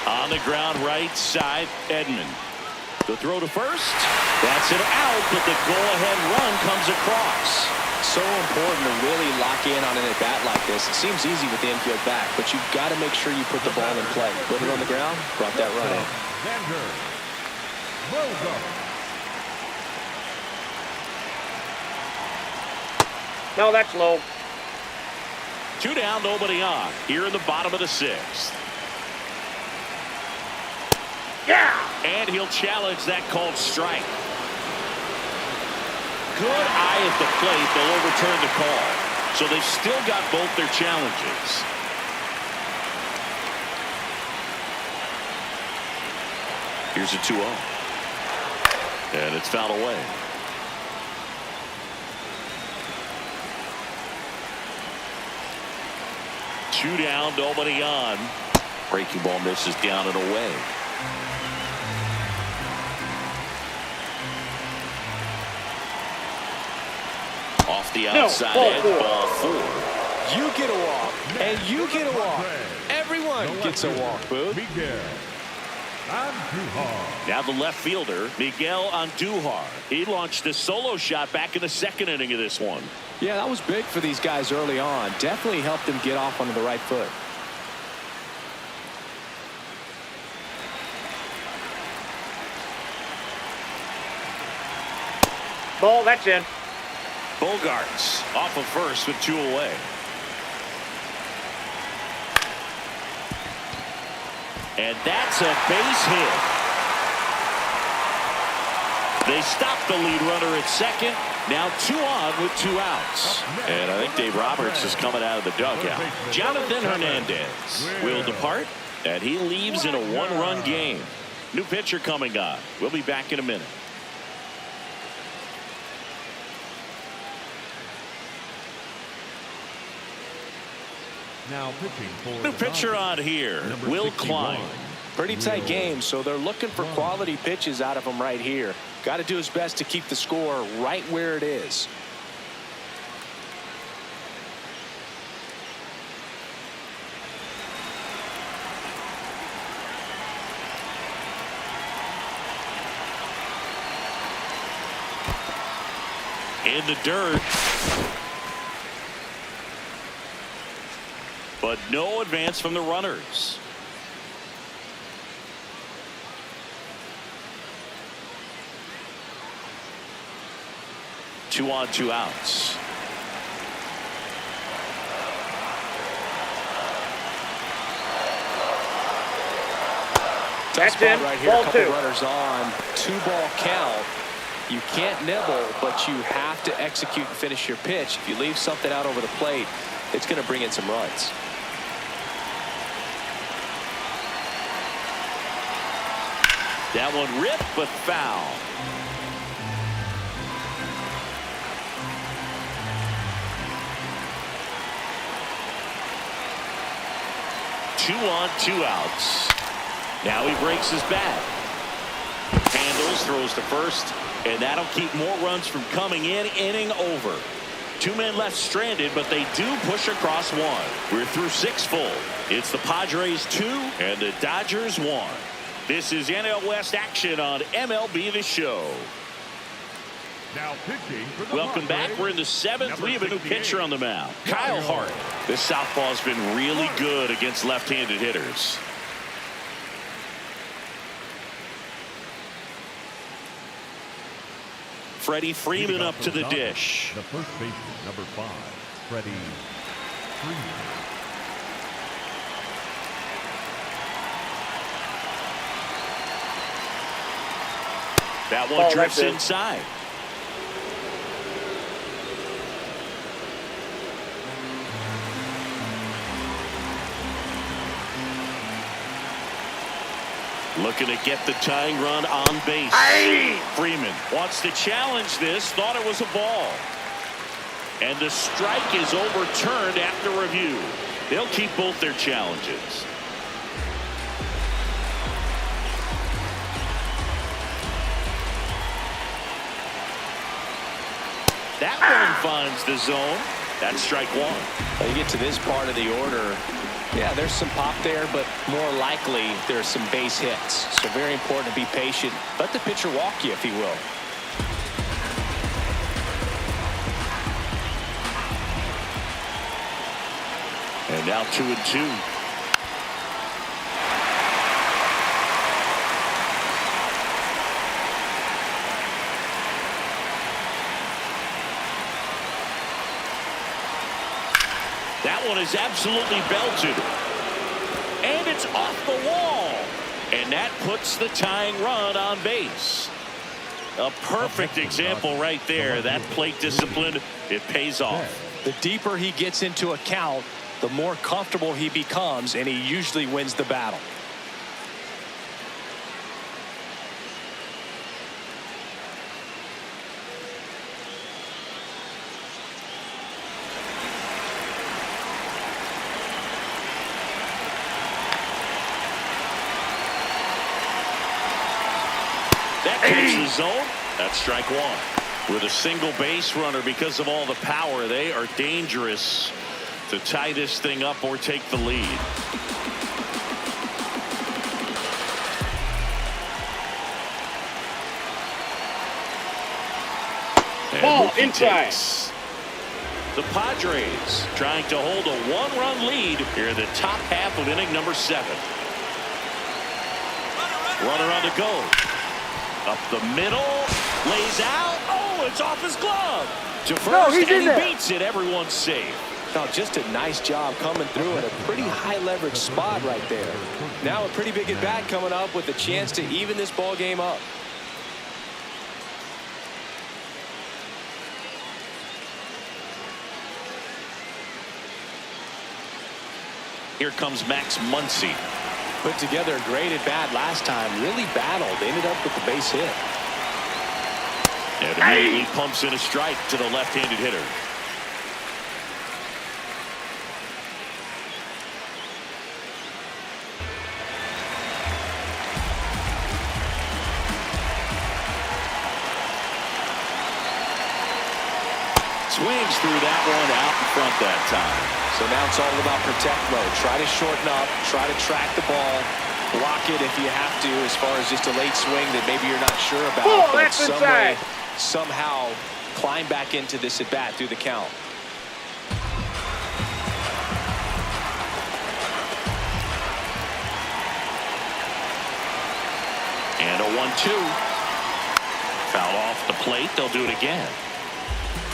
On the ground right side, Edman. The throw to first. That's an out, but the go-ahead run comes across. So important to really lock in on an at-bat like this. It seems easy with the infield back, but you've got to make sure you put the ball in play. Put it on the ground, brought that run in. Xander Bogaerts. No, that's low. 2 down, nobody on. Here in the bottom of the 6th. Yeah. And he'll challenge that called strike. Good eye at the plate. They'll overturn the call. So they've still got both their challenges. Here's a 2-0. And it's fouled away. Two down, nobody on. Breaking ball misses down and away. Off the outside edge, ball 4. You get a walk, and you get a walk. Everyone gets a walk, Boog. Miguel Andujar. Now the left fielder, Miguel Andujar. He launched a solo shot back in the 2nd inning of this one. Yeah, that was big for these guys early on. Definitely helped them get off onto the right foot. Ball, that's in. Bogaerts off of first with 2 away. And that's a base hit. They stop the lead runner at 2nd. Now 2 on with 2 outs. And I think Dave Roberts is coming out of the dugout. Jonathan Hernandez will depart, and he leaves in a 1-run game. New pitcher coming on. We'll be back in a minute. Now pitching for New pitcher on here, Will Klein. Pretty tight game, so they're looking for quality pitches out of him right here. Got to do his best to keep the score right where it is. In the dirt. But no advance from the runners. Two on, 2 outs. That's spot in. right here. Ball A couple 2. runners on. 2-ball count. You can't nibble, but you have to execute and finish your pitch. If you leave something out over the plate, it's going to bring in some runs. That one ripped, but foul. Two on, 2 outs. Now he breaks his bat. Handles, throws to first, and that'll keep more runs from coming in. Inning over. 2 men left stranded, but they do push across 1. We're through 6 full. It's the Padres 2 and the Dodgers 1. This is NL West action on MLB The Show. Now pitching for the Welcome back. Padres, We're in the 7th. We have a new 68. pitcher on the mound. Kyle Hart. This southpaw's been really good against left-handed hitters. Freddie Freeman up to the dish. The first baseman, number 5, Freddie That one drifts inside. Looking to get the tying run on base. Aye. Freeman wants to challenge this, thought it was a ball. And the strike is overturned after review. They'll keep both their challenges. That one finds the zone. That's strike one. When you get to this part of the order, yeah, there's some pop there, but more likely there's some base hits. So very important to be patient. Let the pitcher walk you if he will. And now 2-2. That one is absolutely belted. And it's off the wall. And that puts the tying run on base. A perfect example right there. That plate discipline, it pays off. The deeper he gets into a count, the more comfortable he becomes, and he usually wins the battle. That takes the zone. That's strike one. With a single base runner, because of all the power, they are dangerous to tie this thing up or take the lead. Ball inside. The Padres trying to hold a one-run lead here in the top half of inning number 7. Runner on the go. Up the middle, lays out. Oh, it's off his glove. To first, and he beats it. Everyone's safe. Now, just a nice job coming through in a pretty high leverage spot right there. Now a pretty big at bat coming up with a chance to even this ball game up. Here comes Max Muncy. Put together a great at bat last time. Really battled. Ended up with the base hit. And immediately pumps in a strike to the left-handed hitter. Swings through that one out in front that time. So now it's all about protect mode. Try to shorten up, try to track the ball, block it if you have to, as far as just a late swing that maybe you're not sure about. But some way, somehow climb back into this at bat through the count. And a 1-2. Foul off the plate. They'll do it again.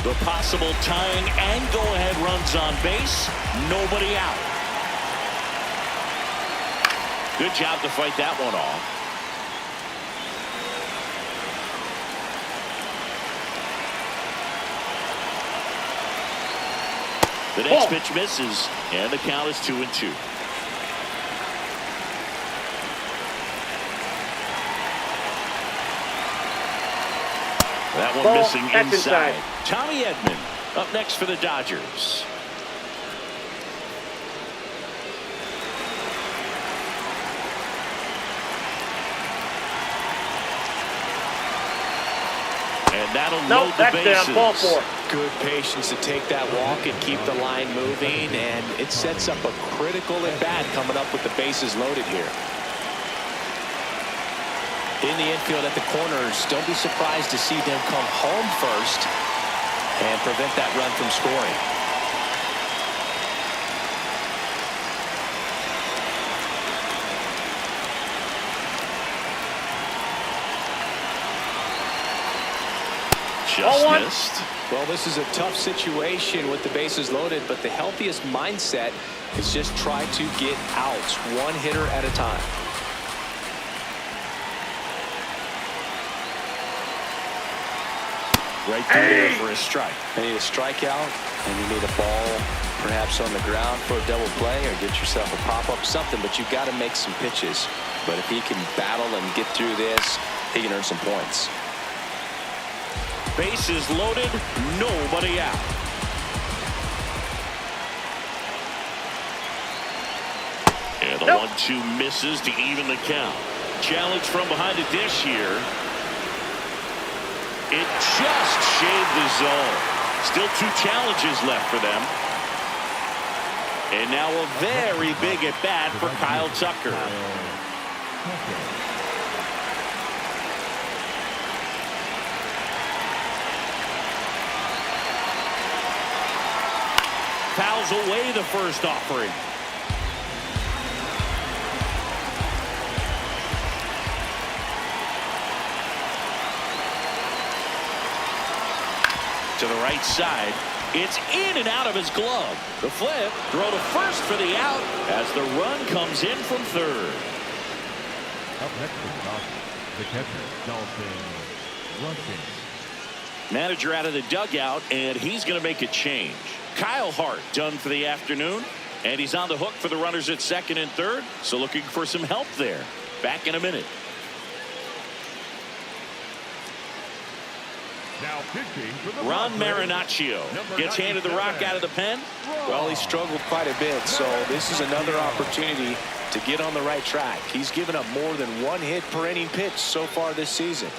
The possible tying and go-ahead runs on base. Nobody out. Good job to fight that one off. The next pitch misses, and the count is 2-2. That one missing inside. Tommy Edman up next for the Dodgers. And that'll load the bases. Ball 4. Good patience to take that walk and keep the line moving, and it sets up a critical at bat coming up with the bases loaded here. In the infield at the corners, don't be surprised to see them come home first and prevent that run from scoring. Just missed. Well, this is a tough situation with the bases loaded, but the healthiest mindset is just try to get outs, one hitter at a time. Right through there for a strike. You need a strikeout, and you need a ball perhaps on the ground for a double play, or get yourself a pop-up, something, but you've got to make some pitches. But if he can battle and get through this, he can earn some points. Bases loaded, nobody out. And the 1-2 misses to even the count. Challenge from behind the dish here. It just shaved the zone. Still 2 challenges left for them. And now a very big at bat for Kyle Tucker. Fouls away the first offering. To the right side. It's in and out of his glove. The flip, throw to first for the out as the run comes in from third. Up next is Dawson, the catcher, Dalton Rushing. Manager out of the dugout, and he's going to make a change. Kyle Hart done for the afternoon, and he's on the hook for the runners at second and third, so looking for some help there. Back in a minute. Now pitching for the Ron Padres, Marinaccio gets handed the rock out of the pen. Well, he struggled quite a bit, so this is another opportunity to get on the right track. He's given up more than 1 hit per inning pitch so far this season.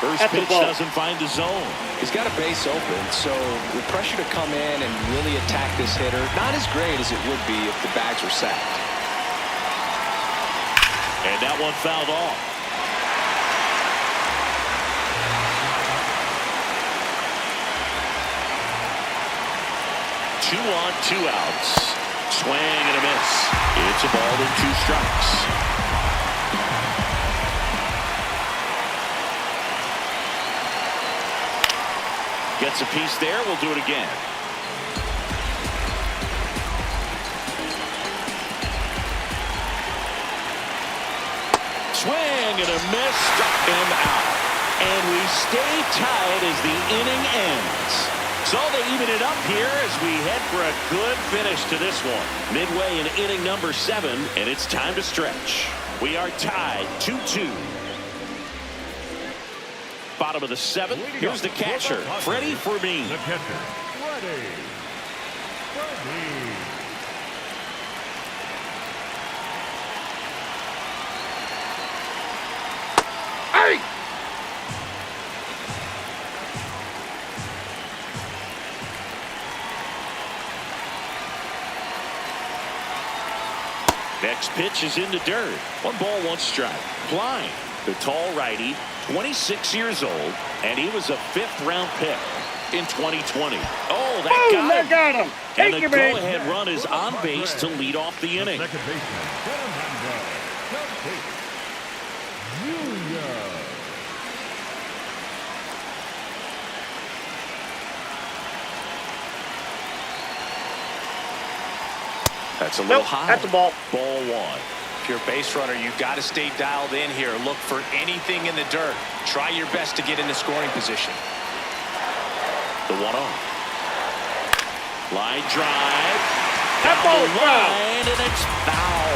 First pitch doesn't find the zone. He's got a base open, so the pressure to come in and really attack this hitter, not as great as it would be if the bags were sacked. And that one fouled off. Two on, 2 outs. Swing and a miss. It's a ball and 2 strikes. Gets a piece there. We'll do it again. Swing and a miss. Struck him out. And we stay tied as the inning ends. So they even it up here as we head for a good finish to this one. Midway in inning number 7, and it's time to stretch. We are tied 2-2. Bottom of the 7th. Here's the catcher, Freddie Fermin. The catcher, Freddie. Hey! Next pitch is in the dirt. 1 ball, 1 strike. Blind, the tall righty, 26 years old, and he was a 5th-round pick in 2020. Oh, that got him. And the go-ahead run is on base to lead off the inning. Second baseman, Junio. That's a little high. That's a ball. Ball 1. If you're a base runner, you've got to stay dialed in here. Look for anything in the dirt. Try your best to get into scoring position. The 1-0. Line drive. That Down ball's the foul. line, and it's foul.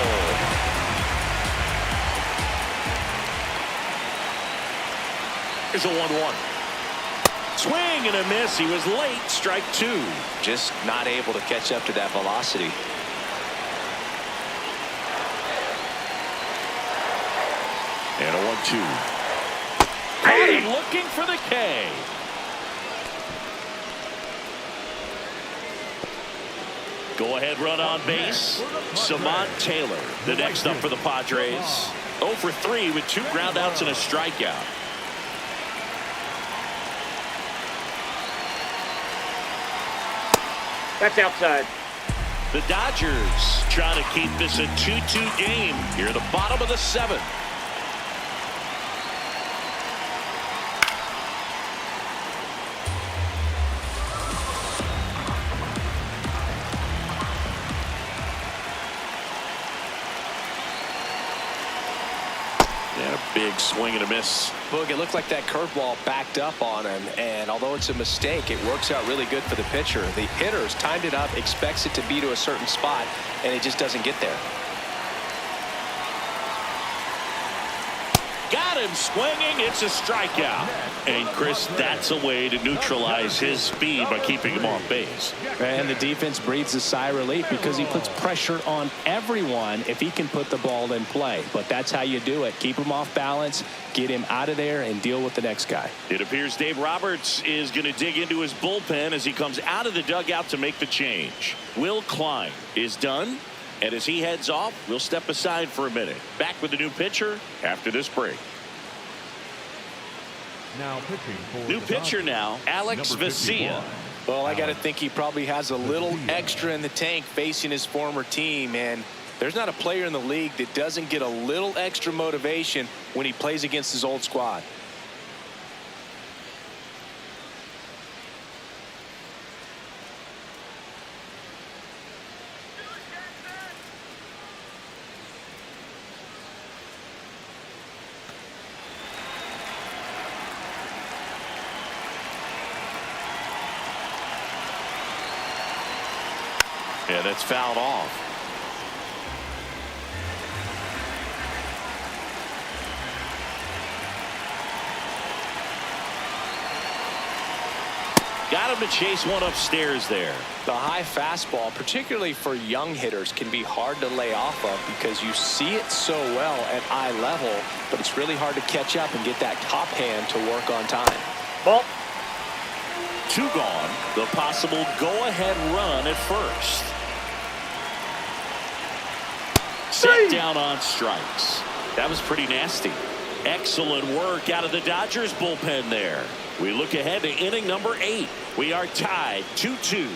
Here's a 1-1. Swing and a miss. He was late. Strike 2. Just not able to catch up to that velocity. And a 1-2. Hey! Looking for the K. Go ahead run on base. Samant Taylor, the next up for the Padres. 0 for 3 with 2 groundouts and a strikeout. That's outside. The Dodgers trying to keep this a 2-2 game here at the bottom of the 7th. And a big swing and a miss. Boog, it looked like that curveball backed up on him, and although it's a mistake, it works out really good for the pitcher. The hitter's timed it up, expects it to be to a certain spot, and it just doesn't get there. Got him swinging. It's a strikeout. And Chris, that's a way to neutralize his speed by keeping him off base. And the defense breathes a sigh of relief because he puts pressure on everyone if he can put the ball in play. But that's how you do it. Keep him off balance, get him out of there, and deal with the next guy. It appears Dave Roberts is going to dig into his bullpen as he comes out of the dugout to make the change. Will Klein is done. And as he heads off, we'll step aside for a minute. Back with the new pitcher after this break. Now pitching for new pitcher now, Alex Vesia. Well, I got to think he probably has a little extra in the tank facing his former team. And there's not a player in the league that doesn't get a little extra motivation when he plays against his old squad. Yeah, that's fouled off. Got him to chase one upstairs there. The high fastball, particularly for young hitters, can be hard to lay off of because you see it so well at eye level, but it's really hard to catch up and get that top hand to work on time. Ball. 2 gone. The possible go-ahead run at first. Set down on strikes. That was pretty nasty. Excellent work out of the Dodgers bullpen there. We look ahead to inning number 8. We are tied 2-2.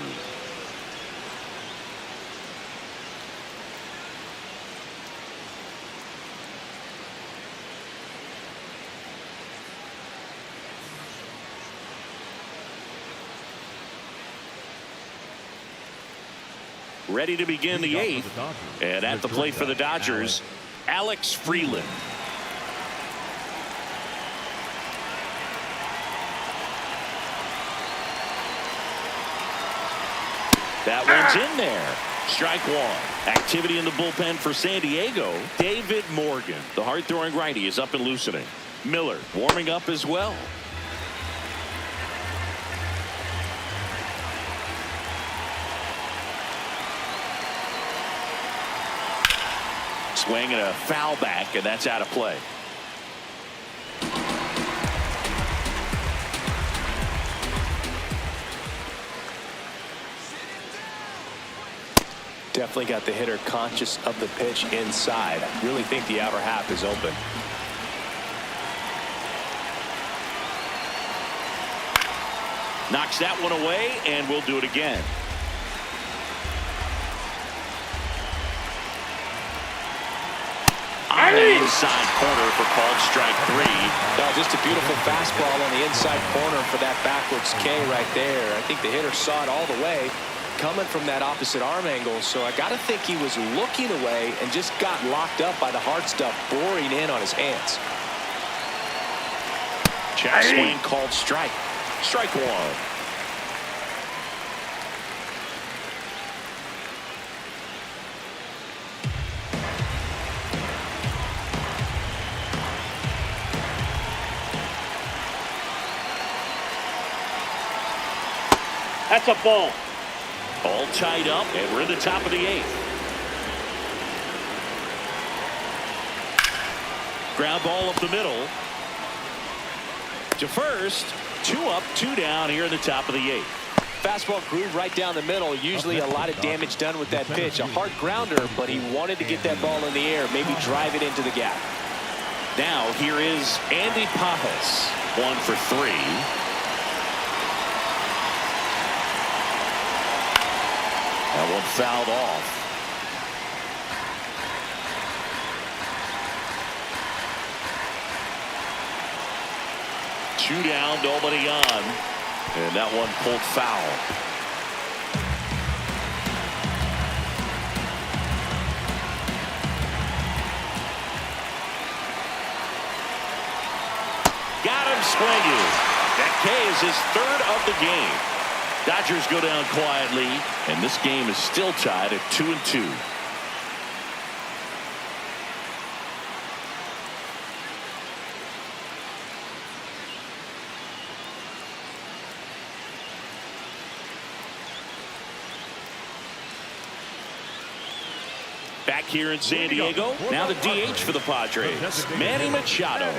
Ready to begin the 8th. And at the plate for the Dodgers, Alex Freeland. That one's in there. Strike 1. Activity in the bullpen for San Diego. David Morgan, the hard-throwing righty, is up and loosening. Miller warming up as well. Swing and a foul back, and that's out of play. Definitely got the hitter conscious of the pitch inside. I really think the outer half is open. Knocks that one away, and we'll do it again. On the inside corner for called strike 3. No, just a beautiful fastball on the inside corner for that backwards K right there. I think the hitter saw it all the way coming from that opposite arm angle, so I got to think he was looking away and just got locked up by the hard stuff boring in on his hands. Check swing called strike. Strike 1. That's a ball. All tied up, and we're in the top of the 8th. Ground ball up the middle. To first. 2 up, 2 down here in the top of the 8th. Fastball grooved right down the middle. Usually a lot of damage done with that pitch. A hard grounder, but he wanted to get that ball in the air, maybe drive it into the gap. Now here is Andy Pajas. 1 for 3. That one fouled off. Two down, nobody on. And that one pulled foul. Got him swinging. That K is his third of the game. Dodgers go down quietly, and this game is still tied at 2-2. Back here in San Diego, now the DH for the Padres, Manny Machado.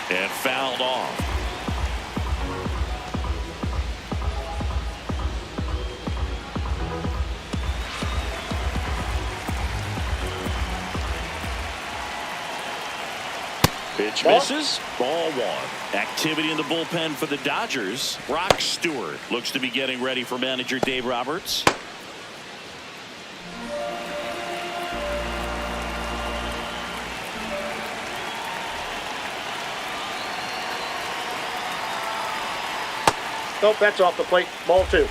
And fouled off. Pitch misses. Ball one. Activity in the bullpen for the Dodgers. Brock Stewart looks to be getting ready for manager Dave Roberts. Nope, that's off the plate. Ball two.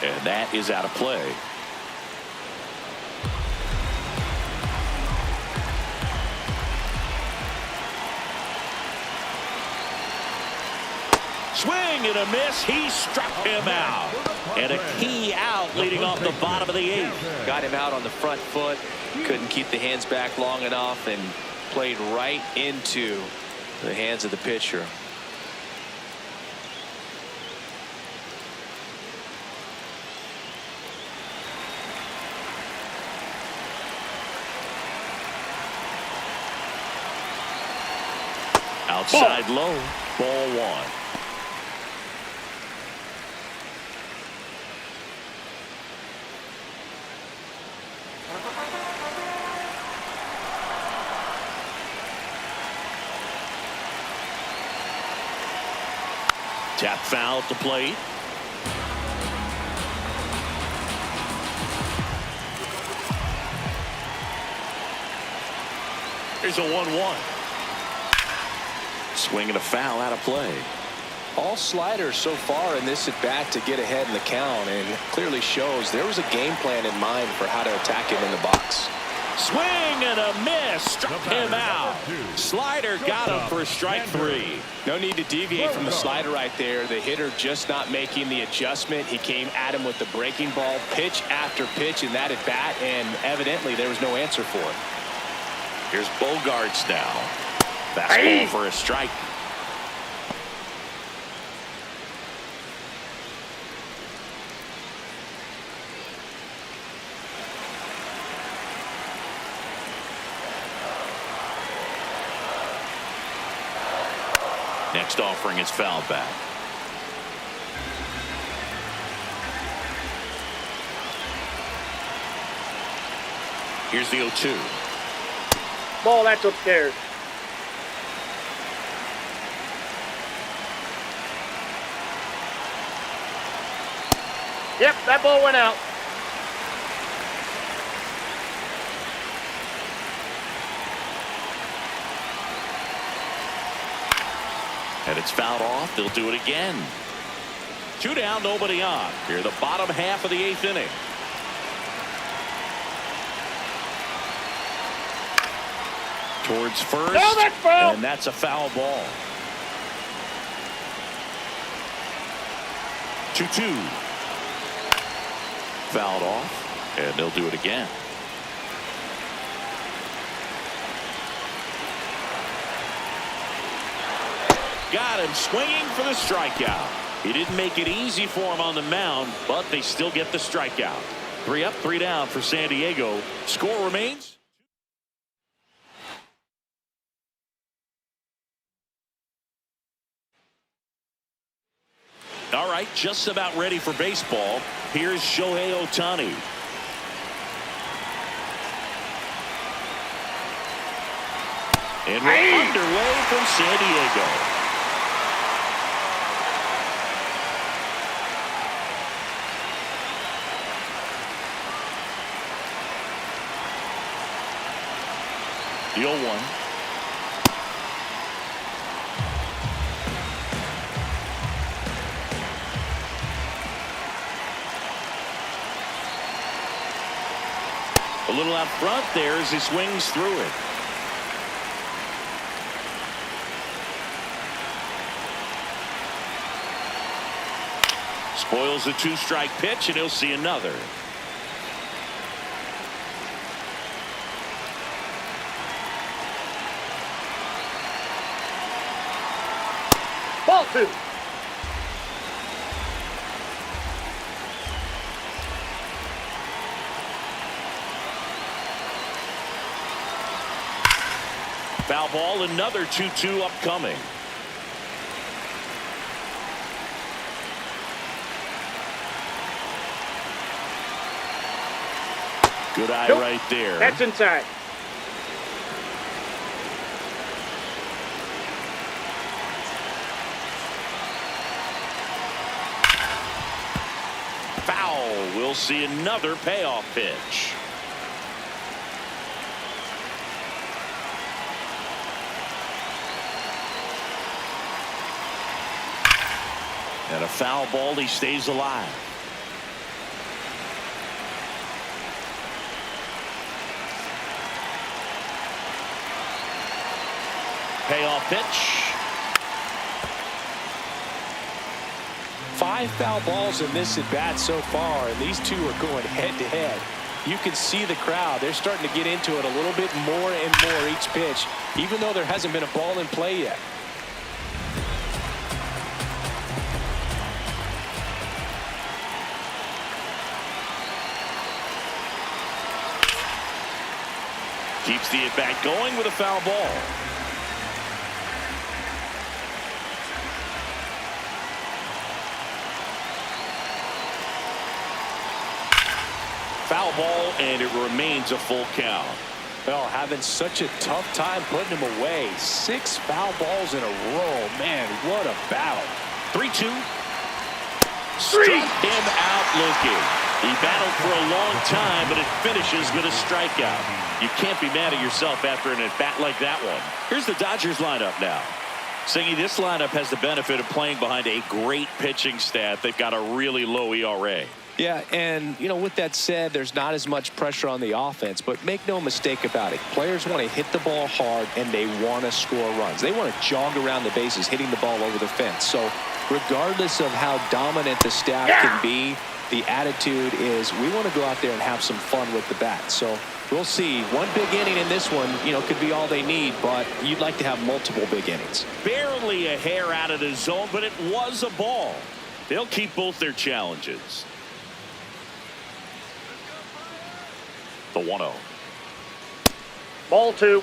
And that is out of play. Swing and a miss. He struck him out. And a key out leading off the bottom of the eighth. Got him out on the front foot. Couldn't keep the hands back long enough and played right into the hands of the pitcher. Outside low. Ball one. Tap foul at the plate. Here's a 1-1. Swing and a foul out of play. All sliders so far in this at bat to get ahead in the count, and clearly shows there was a game plan in mind for how to attack him in the box. Swing and a miss. Struck him out. Slider got him for strike three. No need to deviate from the slider right there. The hitter just not making the adjustment. He came at him with the breaking ball, pitch after pitch in that at bat, and evidently there was no answer for it. Here's Bogarts now. Fastball for a strike. Next offering is fouled back. Here's the 0-2. Ball, that's upstairs. Yep, that ball went out. And it's fouled off. They'll do it again. Two down, nobody on. Here, the bottom half of the eighth inning. Towards first. No, that's foul. And that's a foul ball. 2-2. Fouled off. And they'll do it again. Got him swinging for the strikeout. He didn't make it easy for him on the mound, but they still get the strikeout. 3 up, 3 down for San Diego. Score remains. All right. right, just about ready for baseball. Here's Shohei Ohtani. And we're underway from San Diego. The 0-1. A little out front there as he swings through it. Spoils the 2-strike pitch, and he'll see another. Ball 2. Foul ball, another 2-2 upcoming. Good eye right there. That's inside. Foul. We'll see another payoff pitch. And a foul ball. He stays alive. Payoff pitch. 5 foul balls in this at bat so far, and these two are going head to head. You can see the crowd. They're starting to get into it a little bit more and more each pitch, even though there hasn't been a ball in play yet. Keeps the at-bat going with a foul ball. Foul ball, and it remains a full count. Well, having such a tough time putting him away. 6 foul balls in a row. Man, what a battle. 3-2. Struck him out looking. He battled for a long time, but it finishes with a strikeout. You can't be mad at yourself after an at-bat like that one. Here's the Dodgers lineup now. Singy, this lineup has the benefit of playing behind a great pitching staff. They've got a really low ERA. Yeah, and, you know, with that said, there's not as much pressure on the offense, but make no mistake about it. Players want to hit the ball hard, and they want to score runs. They want to jog around the bases, hitting the ball over the fence. So regardless of how dominant the staff can be, the attitude is we want to go out there and have some fun with the bat. So we'll see. One big inning in this one, you know, could be all they need, but you'd like to have multiple big innings. Barely a hair out of the zone, but it was a ball. They'll keep both their challenges. The 1-0. Ball 2.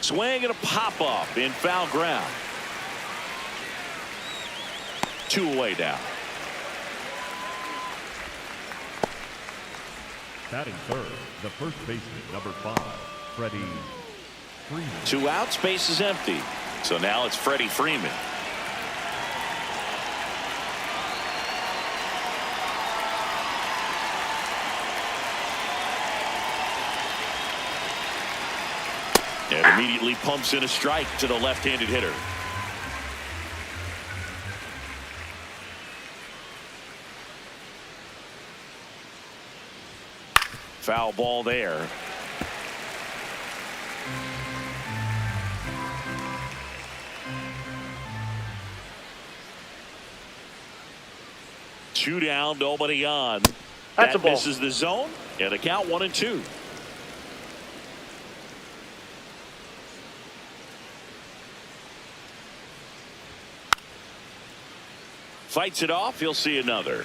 Swing and a pop-up in foul ground. 2 away now. Batting third, the first baseman, number 5, Freddie Freeman. 2 outs, base is empty. So now it's Freddie Freeman. And immediately pumps in a strike to the left-handed hitter. Foul ball there. Two down, nobody on. That's a that ball. misses the zone, and a count 1-2. Fights it off. He'll see another.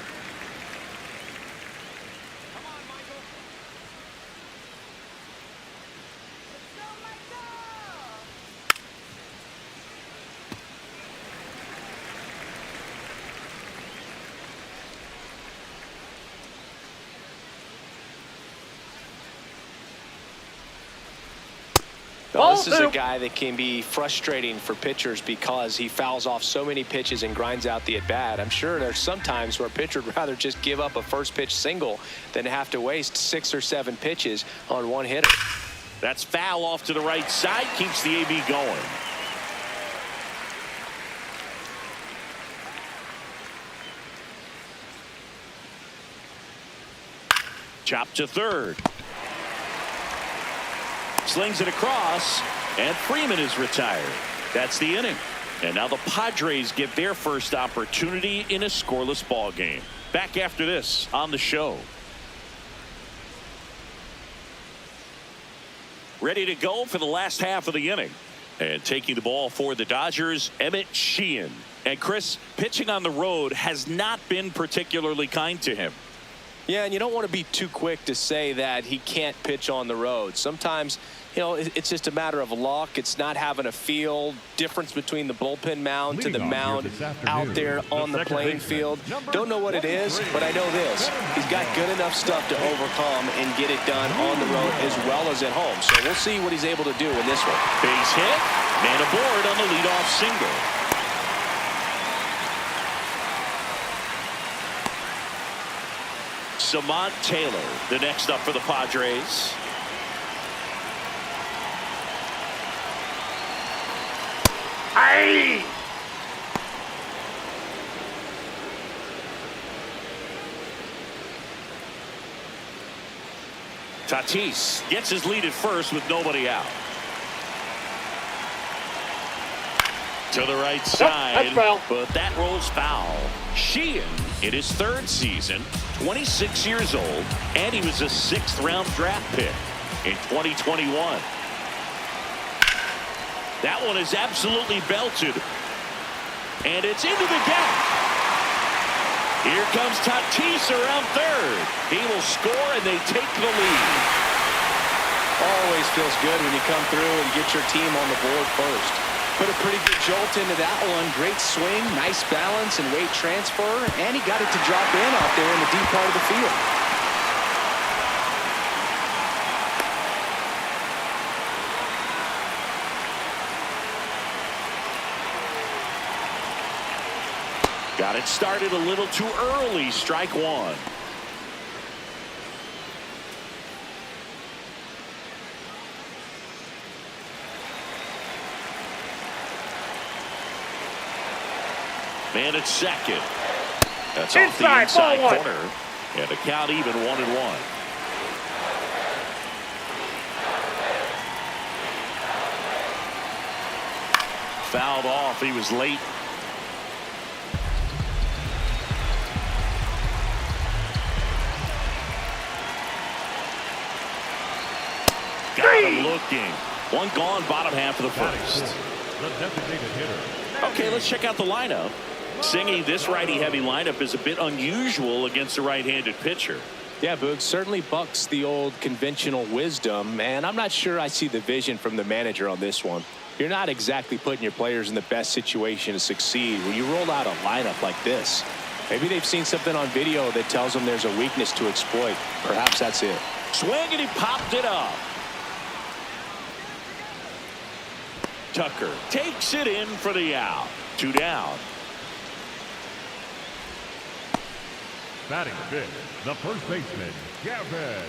Well, this is a 2. guy that can be frustrating for pitchers because he fouls off so many pitches and grinds out the at-bat. I'm sure there's some times where a pitcher would rather just give up a first pitch single than have to waste 6 or 7 pitches on one hitter. That's foul off to the right side, keeps the AB going. Chop to third. Slings it across, and Freeman is retired. That's the inning. And now the Padres get their first opportunity in a scoreless ball game. Back after this on the show. Ready to go for the last half of the inning. And taking the ball for the Dodgers, Emmett Sheehan. And Chris, pitching on the road has not been particularly kind to him. Yeah, and you don't want to be too quick to say that he can't pitch on the road. Sometimes, you know, it's just a matter of luck. It's not having a feel. Difference between the bullpen mound to the mound out there on the playing field. Don't know what it is, but I know this. He's got good enough stuff to overcome and get it done on the road as well as at home. So we'll see what he's able to do in this one. Base hit, man aboard on the leadoff single. Samant Taylor, the next up for the Padres. Aye. Tatis gets his lead at first with nobody out. To the right side, that's foul. but that rolls foul. Sheehan, in his 3rd season, 26 years old, and he was a 6th-round draft pick in 2021. That one is absolutely belted, and it's into the gap. Here comes Tatis around 3rd. He will score, and they take the lead. Always feels good when you come through and get your team on the board first. Put a pretty good jolt into that one. Great swing, nice balance and weight transfer, and he got it to drop in out there in the deep part of the field. Got it started a little too early. Strike 1. Man at second. That's off the inside ball 1. corner. And the count even 1-1. Fouled off. He was late. Got him looking. One gone, bottom half of the first. The designated hitter. Okay, let's check out the lineup. Singing this righty-heavy lineup is a bit unusual against a right-handed pitcher. Yeah, Boog, certainly bucks the old conventional wisdom, and I'm not sure I see the vision from the manager on this one. You're not exactly putting your players in the best situation to succeed when you roll out a lineup like this. Maybe they've seen something on video that tells them there's a weakness to exploit. Perhaps that's it. Swing, and he popped it up. Tucker takes it in for the out. 2 down. Batting fifth, the first baseman, Gavin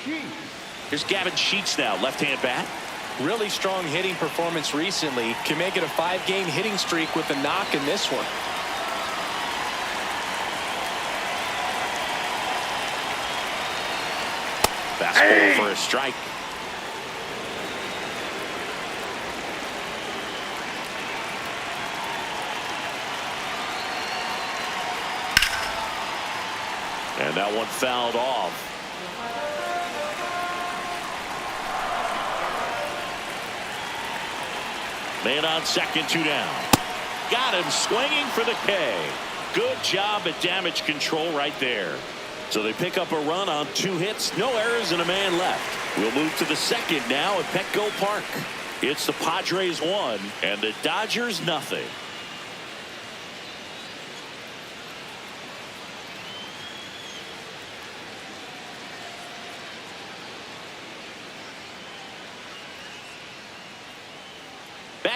Sheets. Here's Gavin Sheets now, left-hand bat. Really strong hitting performance recently. Can make it a 5-game hitting streak with a knock in this one. Fastball for a strike. And that one fouled off. Man on second, 2 down. Got him swinging for the K. Good job at damage control right there. So they pick up a run on 2 hits, no errors, and a man left. We'll move to the second now at Petco Park. It's the Padres 1 and the Dodgers nothing.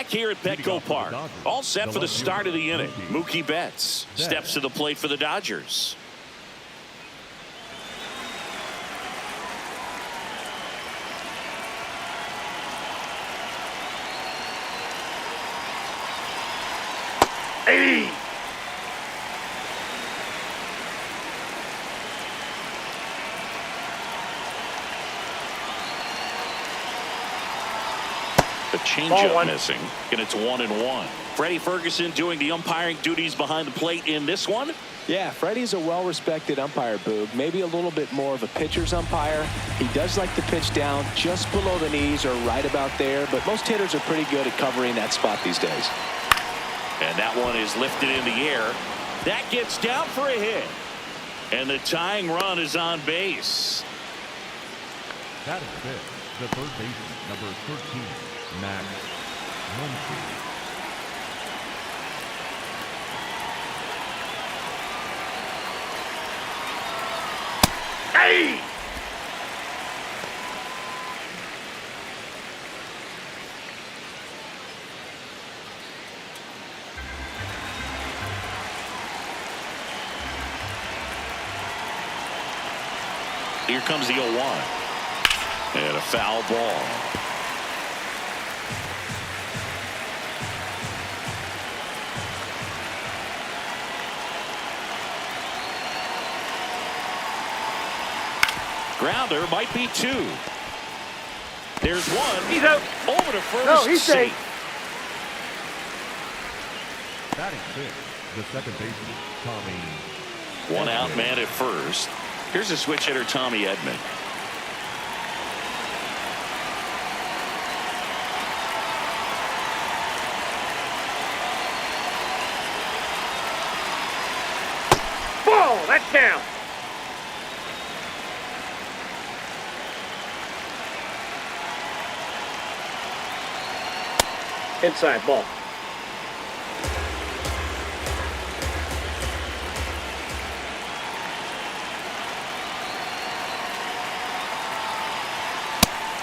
here at Petco Park. All set for the start of the inning. Mookie Betts steps to the plate for the Dodgers. Hey! The changeup missing, and it's 1-1. Freddie Ferguson doing the umpiring duties behind the plate in this one. Yeah, Freddie's a well-respected umpire, Boog. Maybe a little bit more of a pitcher's umpire. He does like to pitch down just below the knees or right about there, but most hitters are pretty good at covering that spot these days. And that one is lifted in the air. That gets down for a hit. And the tying run is on base. That is it. The third baseman, number 13, Max Muncy. Hey! Here comes the 0-1. And a foul ball. Grounder might be 2. There's 1. He's out. Over to first. No, he's safe. Batting fifth, the second baseman, Tommy. One out man at first. Here's a switch hitter, Tommy Edman. Ball, that counts. Inside ball.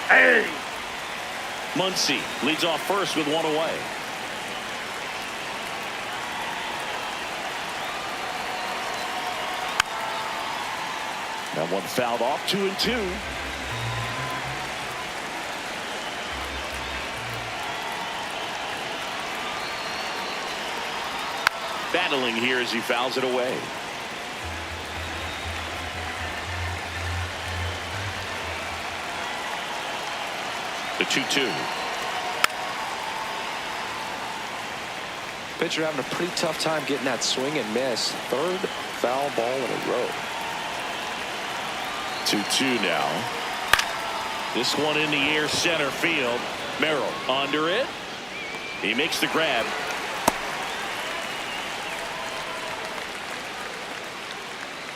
Hey! Muncy leads off first with 1 away. That one fouled off, 2-2. Battling here as he fouls it away. The 2-2. Pitcher having a pretty tough time getting that swing and miss. Third foul ball in a row. 2-2 now. This one in the air, center field. Merrill under it. He makes the grab.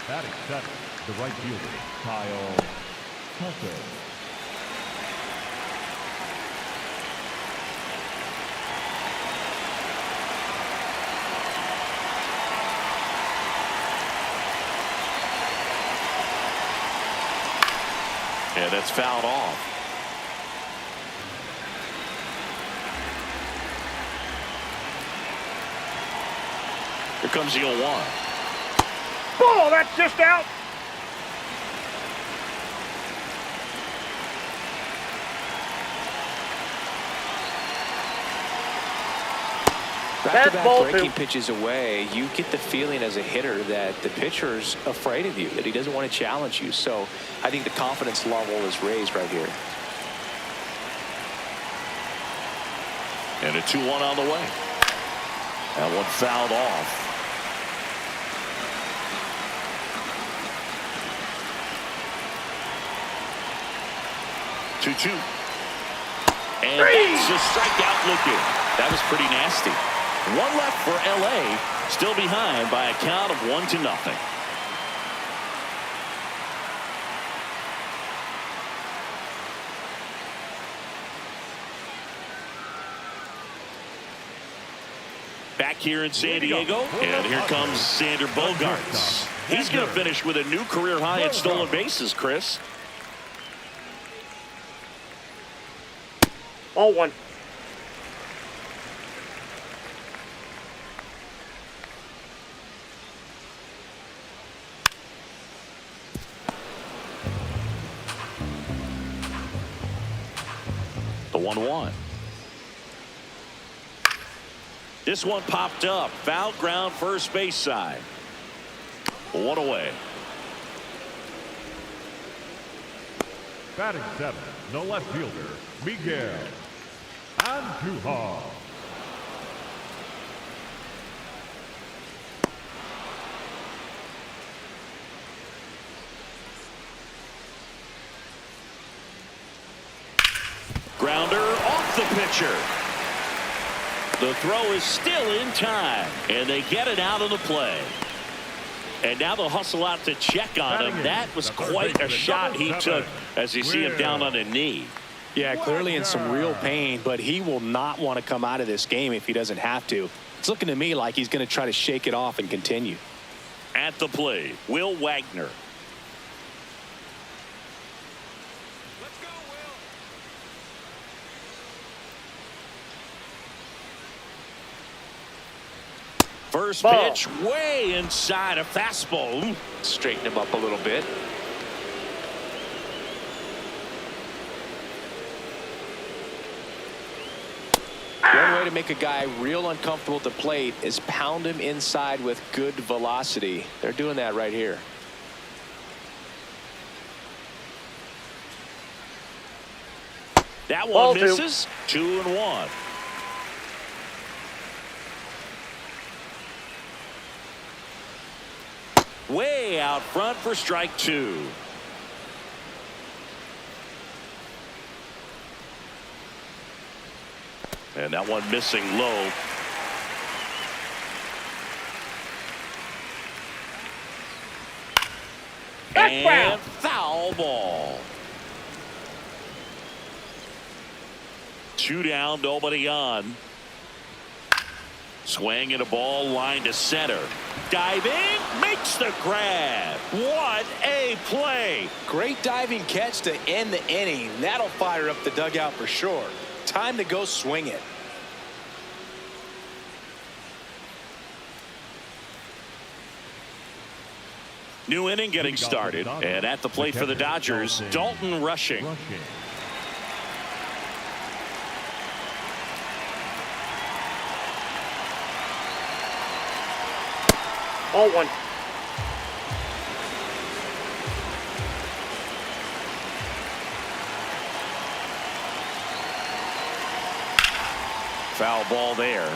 Batting seventh, the right fielder, Kyle Tucker. And that's fouled off. Here comes the 0-1. Ball, that's just out. Back-to-back breaking pitches away, you get the feeling as a hitter that the pitcher's afraid of you, that he doesn't want to challenge you. So I think the confidence level is raised right here. And a 2-1 on the way. That one fouled off. Two. And that's a strikeout looking. That was pretty nasty. One left for LA, still behind by a count of 1-0. Back here in San Diego, and here comes Xander Bogaerts. He's going to finish with a new career high at stolen bases, Chris. All one. 1-1. This one popped up. Foul ground, first base side. 1 away. Batting 7, no left fielder, Miguel Andujar. Grounder off the pitcher. The throw is still in time, and they get it out of the play. And now they'll hustle out to check on him. That was quite a shot he took as you see him down on a knee. Yeah, clearly in some real pain, but he will not want to come out of this game if he doesn't have to. It's looking to me like he's going to try to shake it off and continue. At the plate, Will Wagner. First Ball. pitch way inside a fastball. Straighten him up a little bit. One way to make a guy real uncomfortable at the plate is pound him inside with good velocity. They're doing that right here. That one Ball two. misses. 2-1. Way out front for strike 2. And that one missing low. And foul ball. 2 down, nobody on. Swing and a ball line to center. Diving, makes the grab. What a play. Great diving catch to end the inning. That'll fire up the dugout for sure. Time to go swing it. New inning getting started. And at the plate for the Dodgers, Dalton Rushing. All 1. Foul ball there.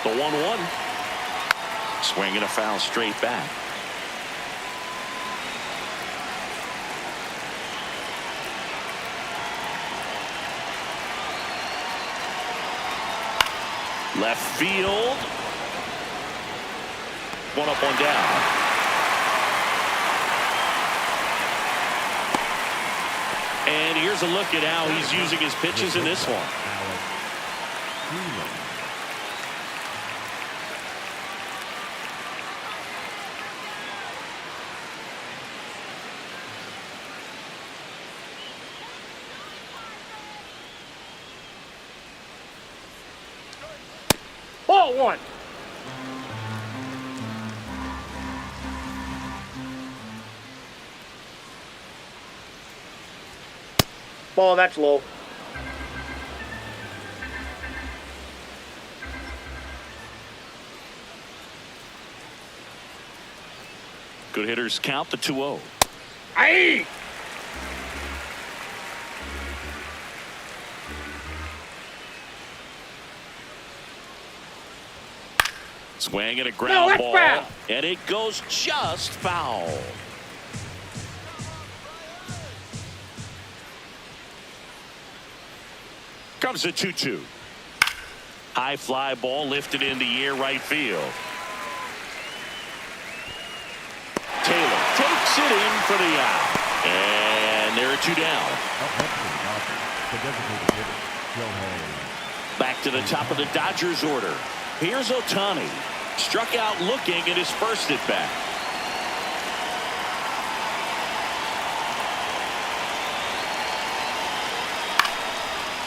The 1-1. Swing and a foul straight back. Left field. One up, one down. And here's a look at how he's using his pitches in this one. Ball 1. Ball, that's low. Good hitters count the 2-0. Aye. Swing and a ground ball. Foul. And it goes just foul. Comes the 2-2. High fly ball lifted in the air, right field. Taylor takes it in for the out. And there are 2 down. Back to the top of the Dodgers order. Here's Ohtani. Struck out looking at his first at bat.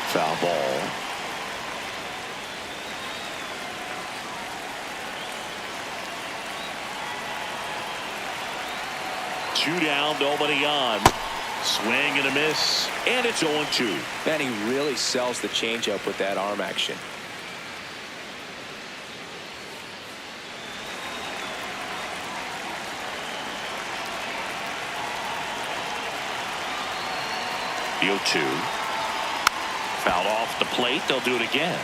Foul ball. 2 down, nobody on. Swing and a miss, and it's 0-2. Man, he really sells the changeup with that arm action. The 0-2. Fouled off the plate. They'll do it again.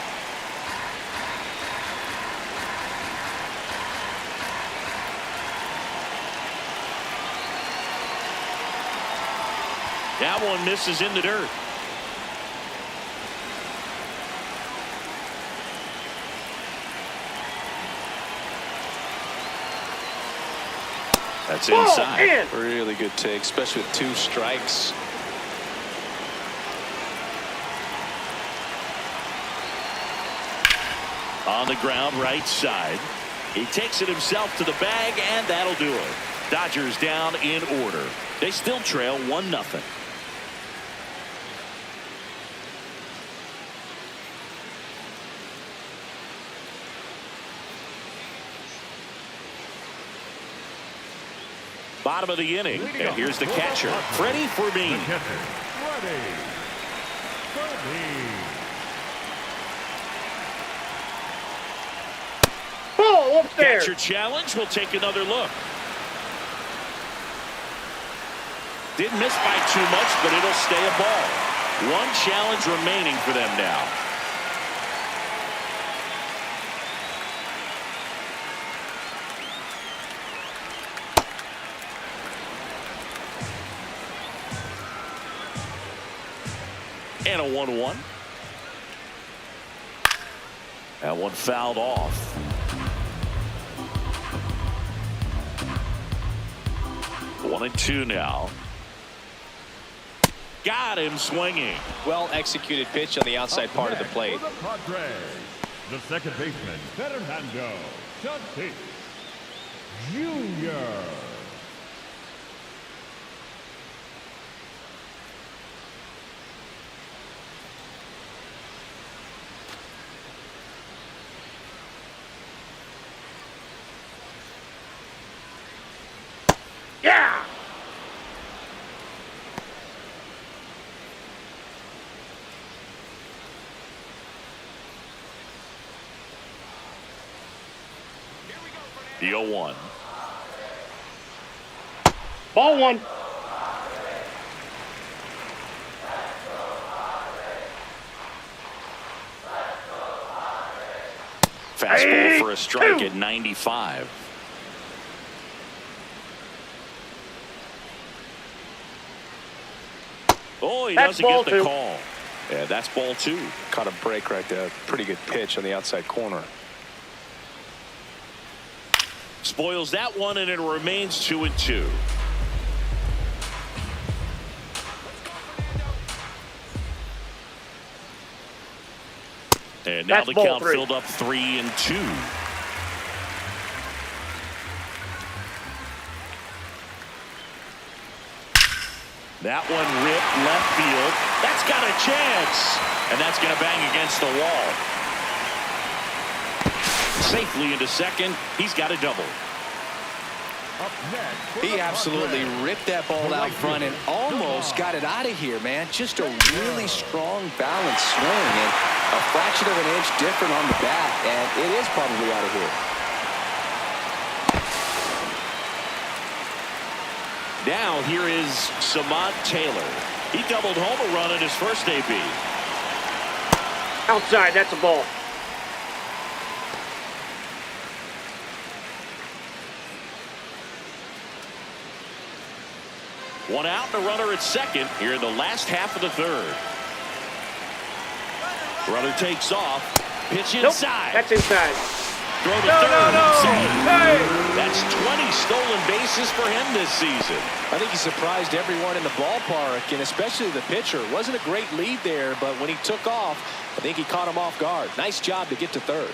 That one misses in the dirt. That's inside. Really good take, especially with 2 strikes. On the ground, right side. He takes it himself to the bag, and that'll do it. Dodgers down in order. They still trail 1-0. Bottom of the inning, and here's the catcher, Freddie Fermin. Ball up there. Catcher challenge. We'll take another look. Didn't miss by too much, but it'll stay a ball. 1 challenge remaining for them now. And a 1-1. That one fouled off. 1-2 now. Got him swinging. Well executed pitch on the outside part of the plate. For the Padres, the second baseman, Fernando Tatis Junio. Yeah. The 0-1. Ball 1. Fastball for a strike at 95. Oh, he That's doesn't get the ball 2. call. Yeah, that's ball 2. Caught a break right there. Pretty good pitch on the outside corner. Spoils that one, and it remains 2-2. And now That's the ball count 3. filled up 3-2. That one ripped left field. That's got a chance. And that's going to bang against the wall. Safely into second. He's got a double. Up next, for He the absolutely Padres, ripped that ball the out right front and fielder, almost Junio. got it out of here, man. Just a really strong balanced swing and a fraction of an inch different on the bat, and it is probably out of here. Now here is Samad Taylor. He doubled home a run in his first AB. Outside. That's a ball. One out and a runner at second here in the last half of the third. Runner takes off. Pitch Nope. inside. That's inside. Throw to No, third. no, no. Save. Hey. That's 20 stolen bases for him this season. I think he surprised everyone in the ballpark, and especially the pitcher. Wasn't a great lead there, but when he took off, I think he caught him off guard. Nice job to get to third.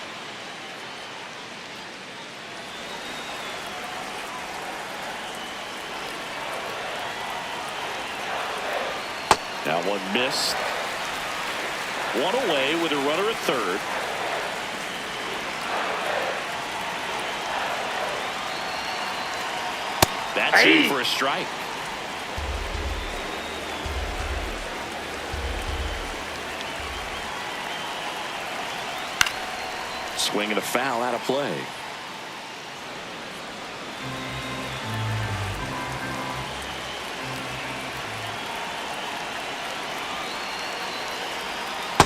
That one missed. One away with a runner at third. That's in for a strike. Swing and a foul out of play.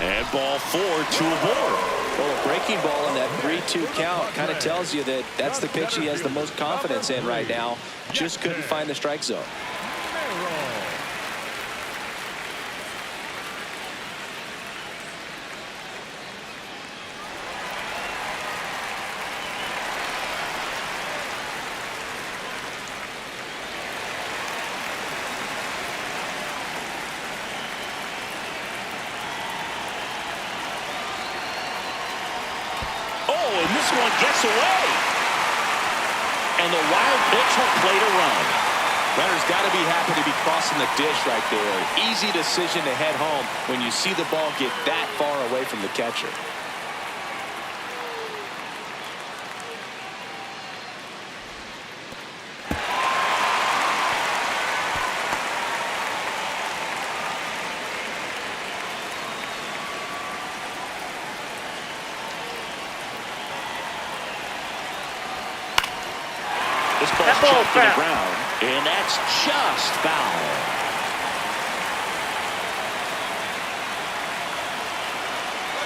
And ball 4, 2 aboard. Well, a breaking ball in that 3-2 count kind of tells you that that's the pitch he has the most confidence in right now. Just couldn't find the strike zone. And this one gets away. And the wild pitch will play to run. Runner's got to be happy to be crossing the dish right there. Easy decision to head home when you see the ball get that far away from the catcher. This ball's chopped to the ground, and that's just foul.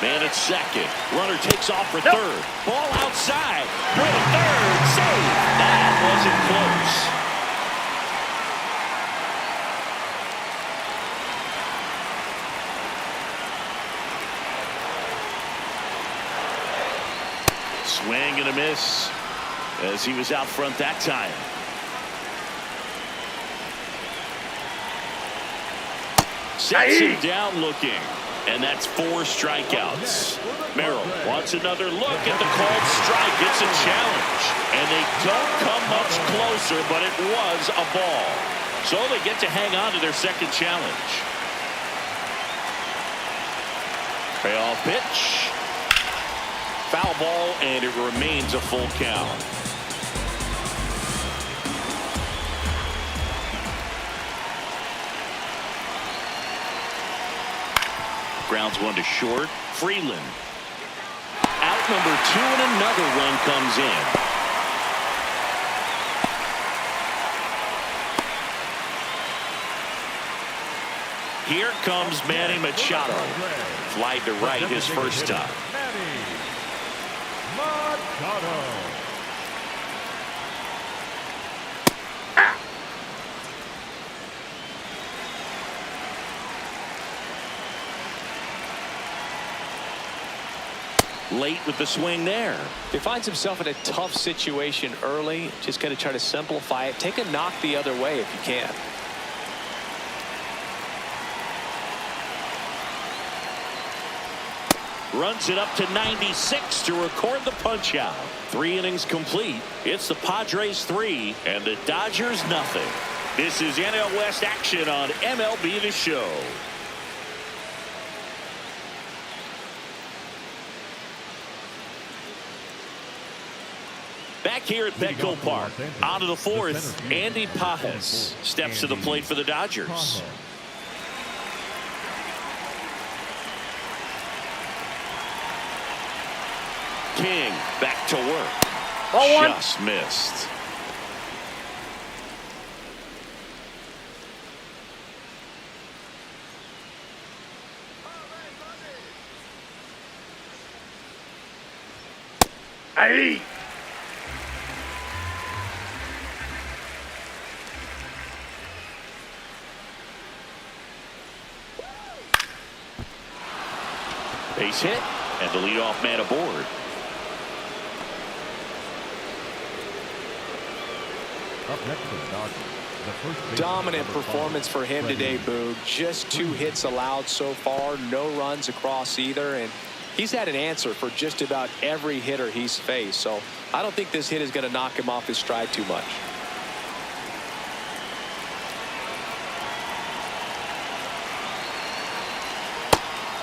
Man at second. Runner takes off for third. Ball outside. For the third. Save. That wasn't close. Swing and a miss, as he was out front that time. Sets him down looking, and that's 4 strikeouts. Merrill wants another look at the called strike. It's a challenge, and they don't come much closer, but it was a ball. So they get to hang on to their second challenge. Payoff pitch. Foul ball, and it remains a full count. Grounds one to short. Freeland. Out number 2, and another run comes in. Here comes Manny Machado. Flied to right his first time. Late with the swing there. He finds himself in a tough situation early. Just got to try to simplify it. Take a knock the other way if you can. Runs it up to 96 to record the punch out. 3 innings complete. It's the Padres 3 and the Dodgers nothing. This is NL West action on MLB The Show. Back here at Petco Park, out of the 4th, Andy Pajes steps to the plate for the Dodgers. King back to work. Ball 1. Just missed. Aye. Base hit, and the leadoff man aboard. Up next for the Dodgers, the first baseman, Dominant number performance 5, for him today, Boog. Just 2 hits allowed so far. No runs across either. And he's had an answer for just about every hitter he's faced. So I don't think this hit is going to knock him off his stride too much.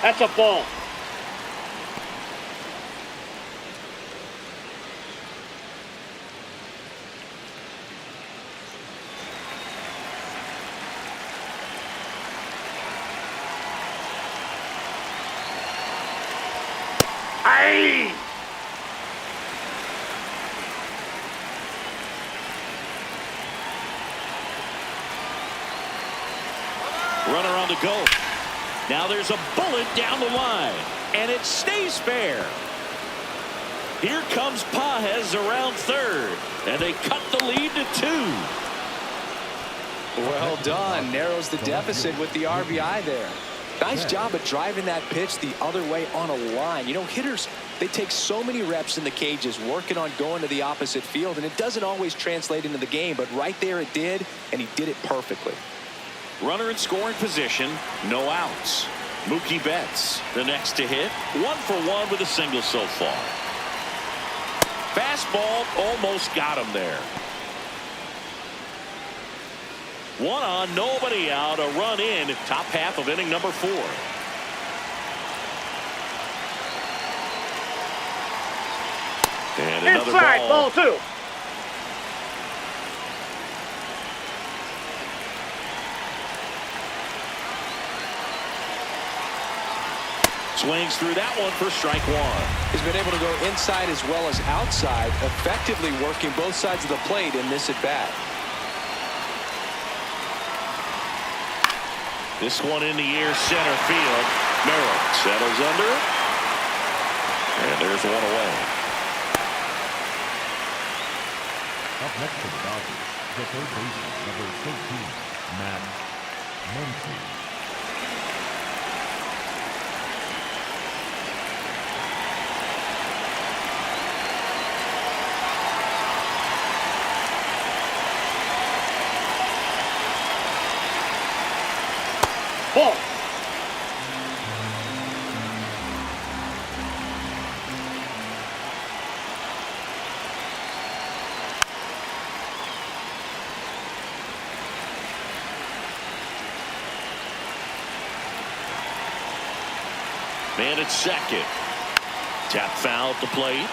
That's a ball. Aye. Runner on the go. Now there's a bullet down the line, and it stays fair. Here comes Padres around third, and they cut the lead to 2. Well done. Narrows the deficit with the RBI there. Nice job of driving that pitch the other way on a line. You know, hitters, they take so many reps in the cages working on going to the opposite field, and it doesn't always translate into the game, but right there it did, and he did it perfectly. Runner in scoring position, no outs. Mookie Betts, the next to hit, 1 for 1 with a single so far. Fastball almost got him there. 1 on, nobody out, a run in, top half of inning number 4. And another Inside, ball 2. Swings through that one for strike 1. He's been able to go inside as well as outside, effectively working both sides of the plate in this at bat. This one in the air, center field. Merrill settles under it. And there's one away. Up next for the Dodgers, the third baseman, number 13, Mlb. Ball. Man at second. Tap foul at the plate.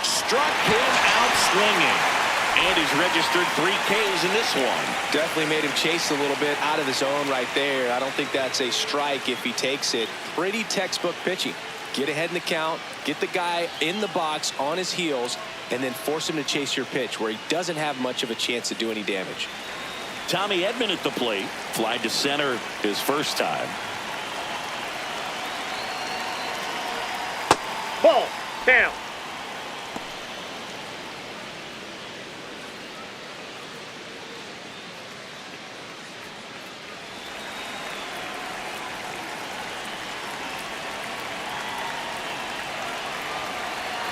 Struck him out swinging. And he's registered 3 Ks in this one. Definitely made him chase a little bit out of the zone right there. I don't think that's a strike if he takes it. Pretty textbook pitching. Get ahead in the count, get the guy in the box on his heels, and then force him to chase your pitch where he doesn't have much of a chance to do any damage. Tommy Edman at the plate. Flied to center his first time. Ball. Down.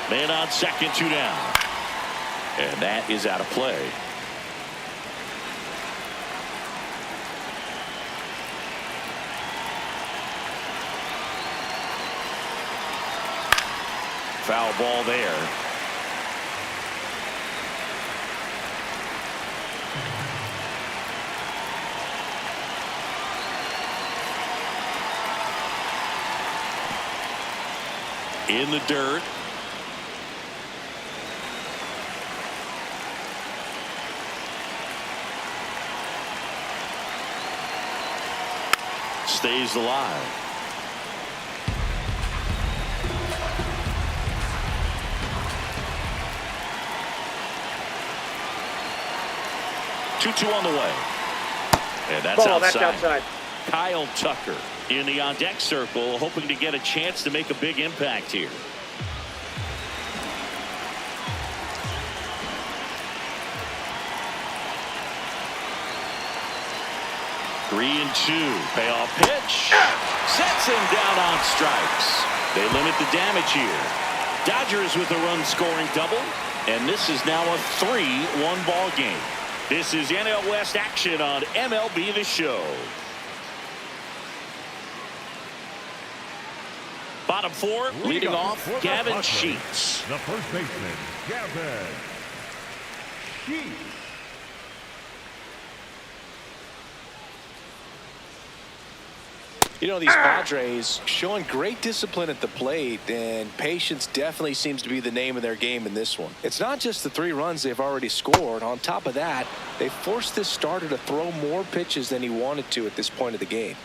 Man on second, 2 down. And that is out of play. Foul ball there. In the dirt. Stays alive. Two on the way. And that's Ball, outside. that's outside. Kyle Tucker in the on-deck circle, hoping to get a chance to make a big impact here. Three and 2. Payoff pitch. Sets him down on strikes. They limit the damage here. Dodgers with a run-scoring double. And this is now a 3-1 ball game. This is NL West action on MLB The Show. Bottom 4, leading off, Gavin Sheets. The first baseman, Gavin Sheets. You know, these Padres showing great discipline at the plate, and patience definitely seems to be the name of their game in this one. It's not just the 3 runs they've already scored. On top of that, they forced this starter to throw more pitches than he wanted to at this point of the game.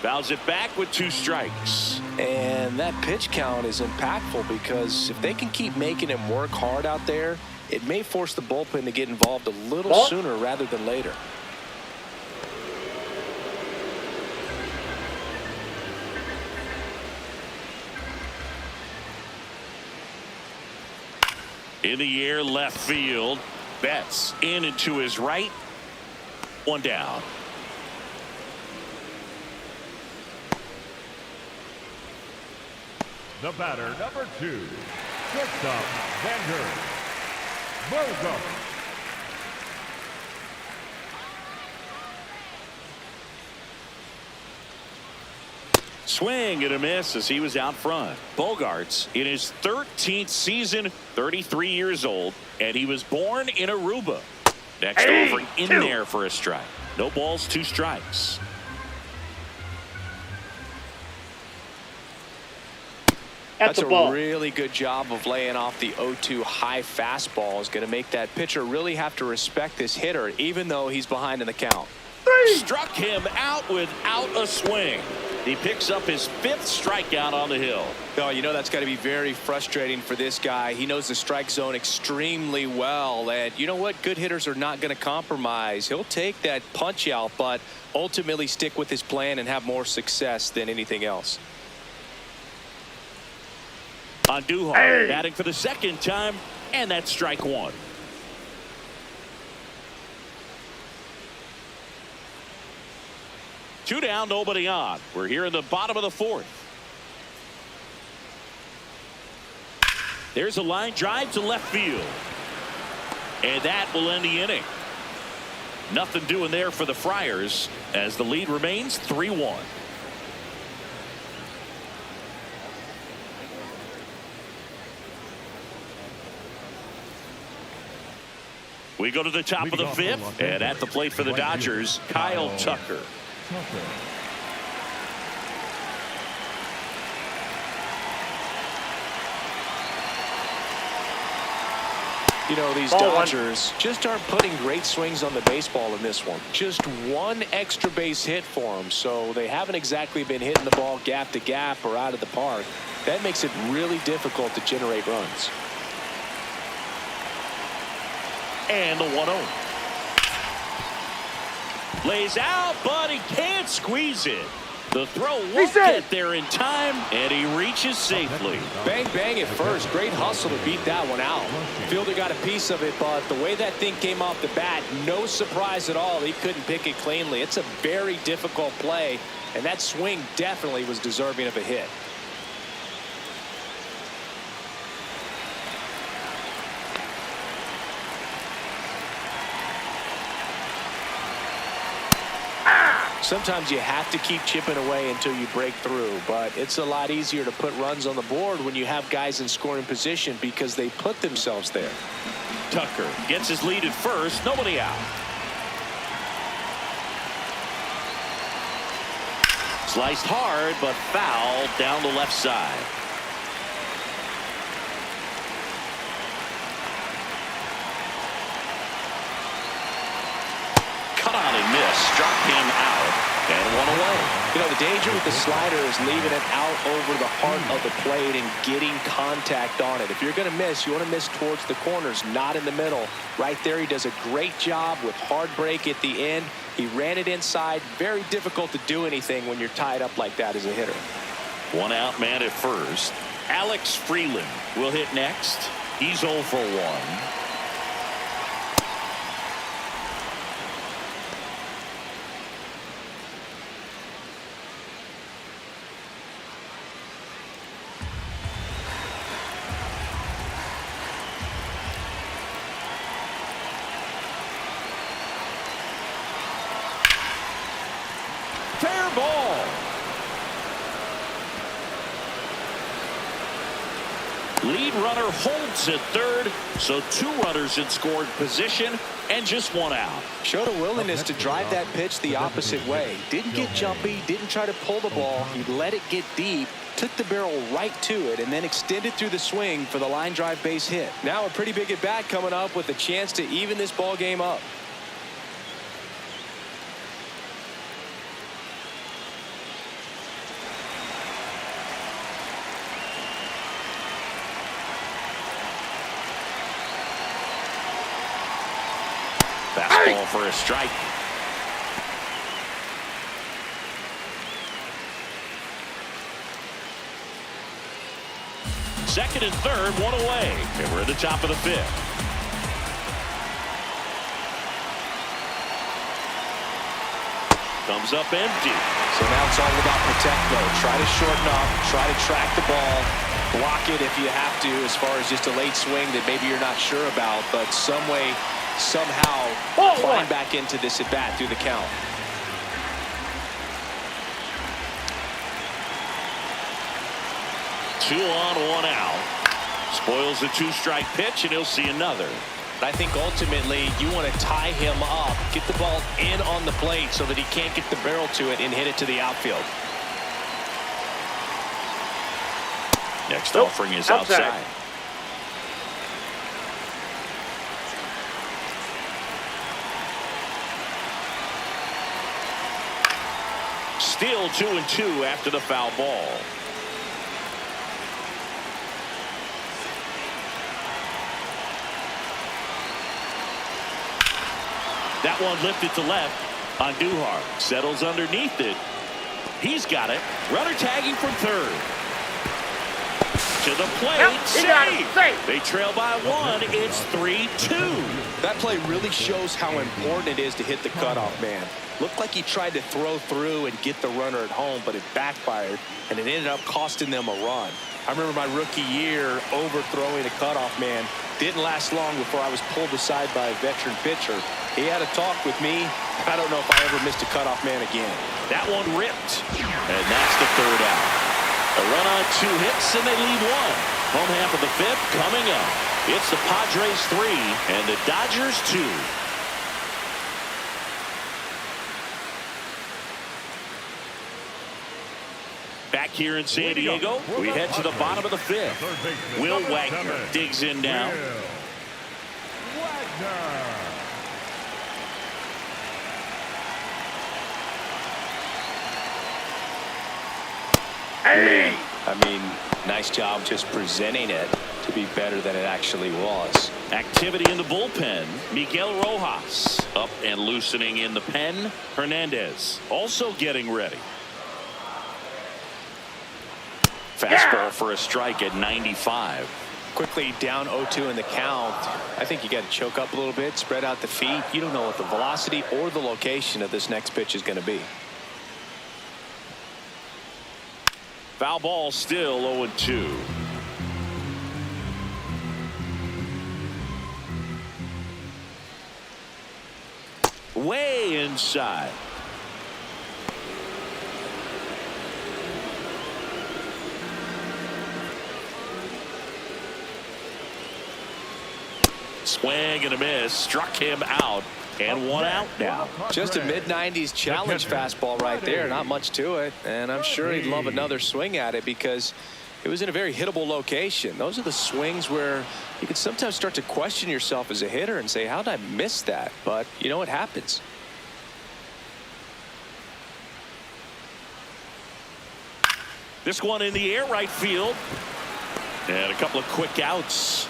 Fouls it back with 2 strikes. And that pitch count is impactful because if they can keep making him work hard out there, it may force the bullpen to get involved a little sooner rather than later. In the air, left field. Betts in and to his right. 1 down. The batter, number 2, shortstop, Vander Burgos. Swing and a miss as he was out front. Bogarts in his 13th season, 33 years old, and he was born in Aruba. Next offering in there for a strike. No balls, 2 strikes. That's a really good job of laying off the 0-2 high fastball. Is going to make that pitcher really have to respect this hitter, even though he's behind in the count. Struck him out without a swing. He picks up his 5th strikeout on the hill. Oh, you know that's got to be very frustrating for this guy. He knows the strike zone extremely well. And you know what? Good hitters are not going to compromise. He'll take that punch out, but ultimately stick with his plan and have more success than anything else. Andujar batting for the 2nd time, and that's strike 1. Two down, nobody on. We're here in the bottom of the 4th. There's a line drive to left field, and that will end the inning. Nothing doing there for the Friars as the lead remains 3-1. We go to the top of the 5th, and at the plate for the Dodgers, Kyle Tucker. You know, these Dodgers just aren't putting great swings on the baseball in this one. Just 1 extra base hit for them, so they haven't exactly been hitting the ball gap to gap or out of the park. That makes it really difficult to generate runs. And the 1-0. Lays out, but he can't squeeze it. The throw won't get there in time, and he reaches safely. Bang, bang at first. Great hustle to beat that one out. Fielder got a piece of it, but the way that thing came off the bat, no surprise at all. He couldn't pick it cleanly. It's a very difficult play, and that swing definitely was deserving of a hit. Sometimes you have to keep chipping away until you break through, but it's a lot easier to put runs on the board when you have guys in scoring position because they put themselves there. Tucker gets his lead at first, nobody out. Sliced hard, but fouled down the left side. Cut on and miss, struck him out. And 1 away. You know, the danger with the slider is leaving it out over the heart of the plate and getting contact on it. If you're going to miss, you want to miss towards the corners, not in the middle. Right there, he does a great job with hard break at the end. He ran it inside. Very difficult to do anything when you're tied up like that as a hitter. 1 out man at first. Alex Freeland will hit next. He's 0 for 1. Fair ball. Lead runner holds at third, so 2 runners in scoring position and just 1 out. Showed a willingness to drive that pitch the opposite way. Didn't get jumpy, didn't try to pull the ball. He let it get deep, took the barrel right to it, and then extended through the swing for the line drive base hit. Now a pretty big at bat coming up with a chance to even this ball game up. Fastball for a strike. Second and third, 1 away. And we're at the top of the 5th. Comes up empty. So now it's all about protect mode. Try to shorten up, try to track the ball, block it if you have to, as far as just a late swing that maybe you're not sure about, but somehow climb back into this at bat through the count. Two on, 1 out. Spoils the 2-strike pitch, and he'll see another. I think ultimately you want to tie him up, get the ball in on the plate so that he can't get the barrel to it and hit it to the outfield. Next offering is outside. Still 2-2 after the foul ball. That one lifted to left on Duhar. Settles underneath it. He's got it. Runner tagging from third. To the plate. Save. They trail by 1. It's 3-2. That play really shows how important it is to hit the cutoff man. Looked like he tried to throw through and get the runner at home, but it backfired, and it ended up costing them a run. I remember my rookie year overthrowing a cutoff man. Didn't last long before I was pulled aside by a veteran pitcher. He had a talk with me. I don't know if I ever missed a cutoff man again. That one ripped, and that's the 3rd out. A run on 2 hits, and they leave 1. Home half of the 5th coming up. It's the Padres 3 and the Dodgers 2. Back here in San Diego, we head to the bottom of the 5th. Will Wagner digs in now. Hey! I mean, nice job just presenting it to be better than it actually was. Activity in the bullpen. Miguel Rojas up and loosening in the pen. Hernandez also getting ready. Fastball for a strike at 95. Quickly down 0-2 in the count. I think you got to choke up a little bit, spread out the feet. You don't know what the velocity or the location of this next pitch is going to be. Foul ball, still 0-2. Way inside. Swing and a miss, struck him out, and 1 out now. Just a mid-90s challenge fastball right there, not much to it, and I'm sure he'd love another swing at it because it was in a very hittable location. Those are the swings where you can sometimes start to question yourself as a hitter and say, how did I miss that? But you know, it happens. This one in the air right field, and a couple of quick outs.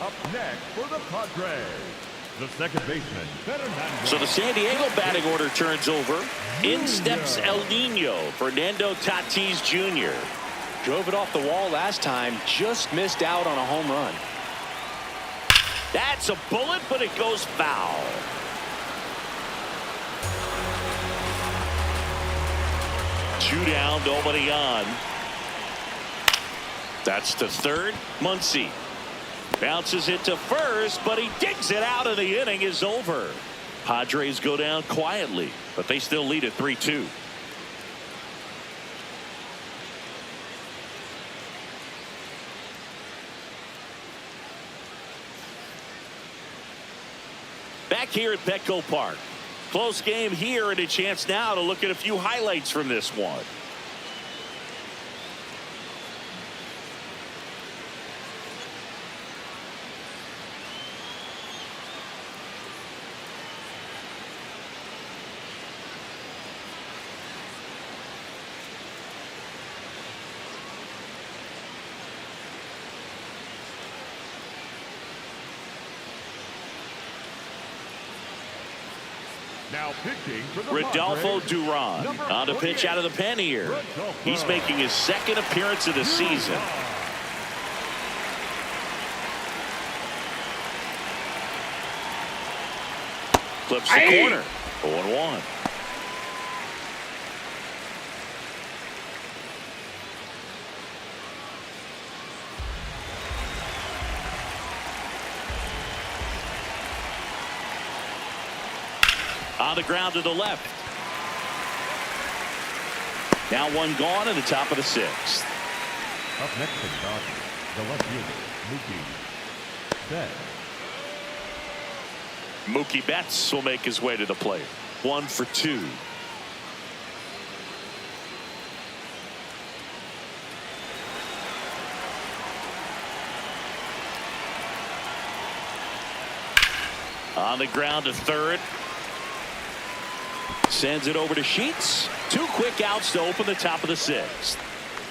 Up next for the Padres, the second baseman, Fernando. So the San Diego batting order turns over. In steps El Nino, Fernando Tatis Jr. Drove it off the wall last time, just missed out on a home run. That's a bullet, but it goes foul. Two down, nobody on. That's to third. Muncy bounces it to first, but he digs it out, and the inning is over. Padres go down quietly, but they still lead at 3-2. here at Petco Park. Close game here, and a chance now to look at a few highlights from this one. Now pitching for the Rodolfo Padres, Duran on the pitch out of the pen here. He's making his second appearance of the season. Clips the corner. 0-1. On the ground to the left. Now one gone in the top of the sixth. Up next for the Dodgers, the left fielder, Mookie Betts. Mookie Betts will make his way to the plate. 1 for 2. On the ground to third. Sends it over to Sheets. 2 quick outs to open the top of the sixth.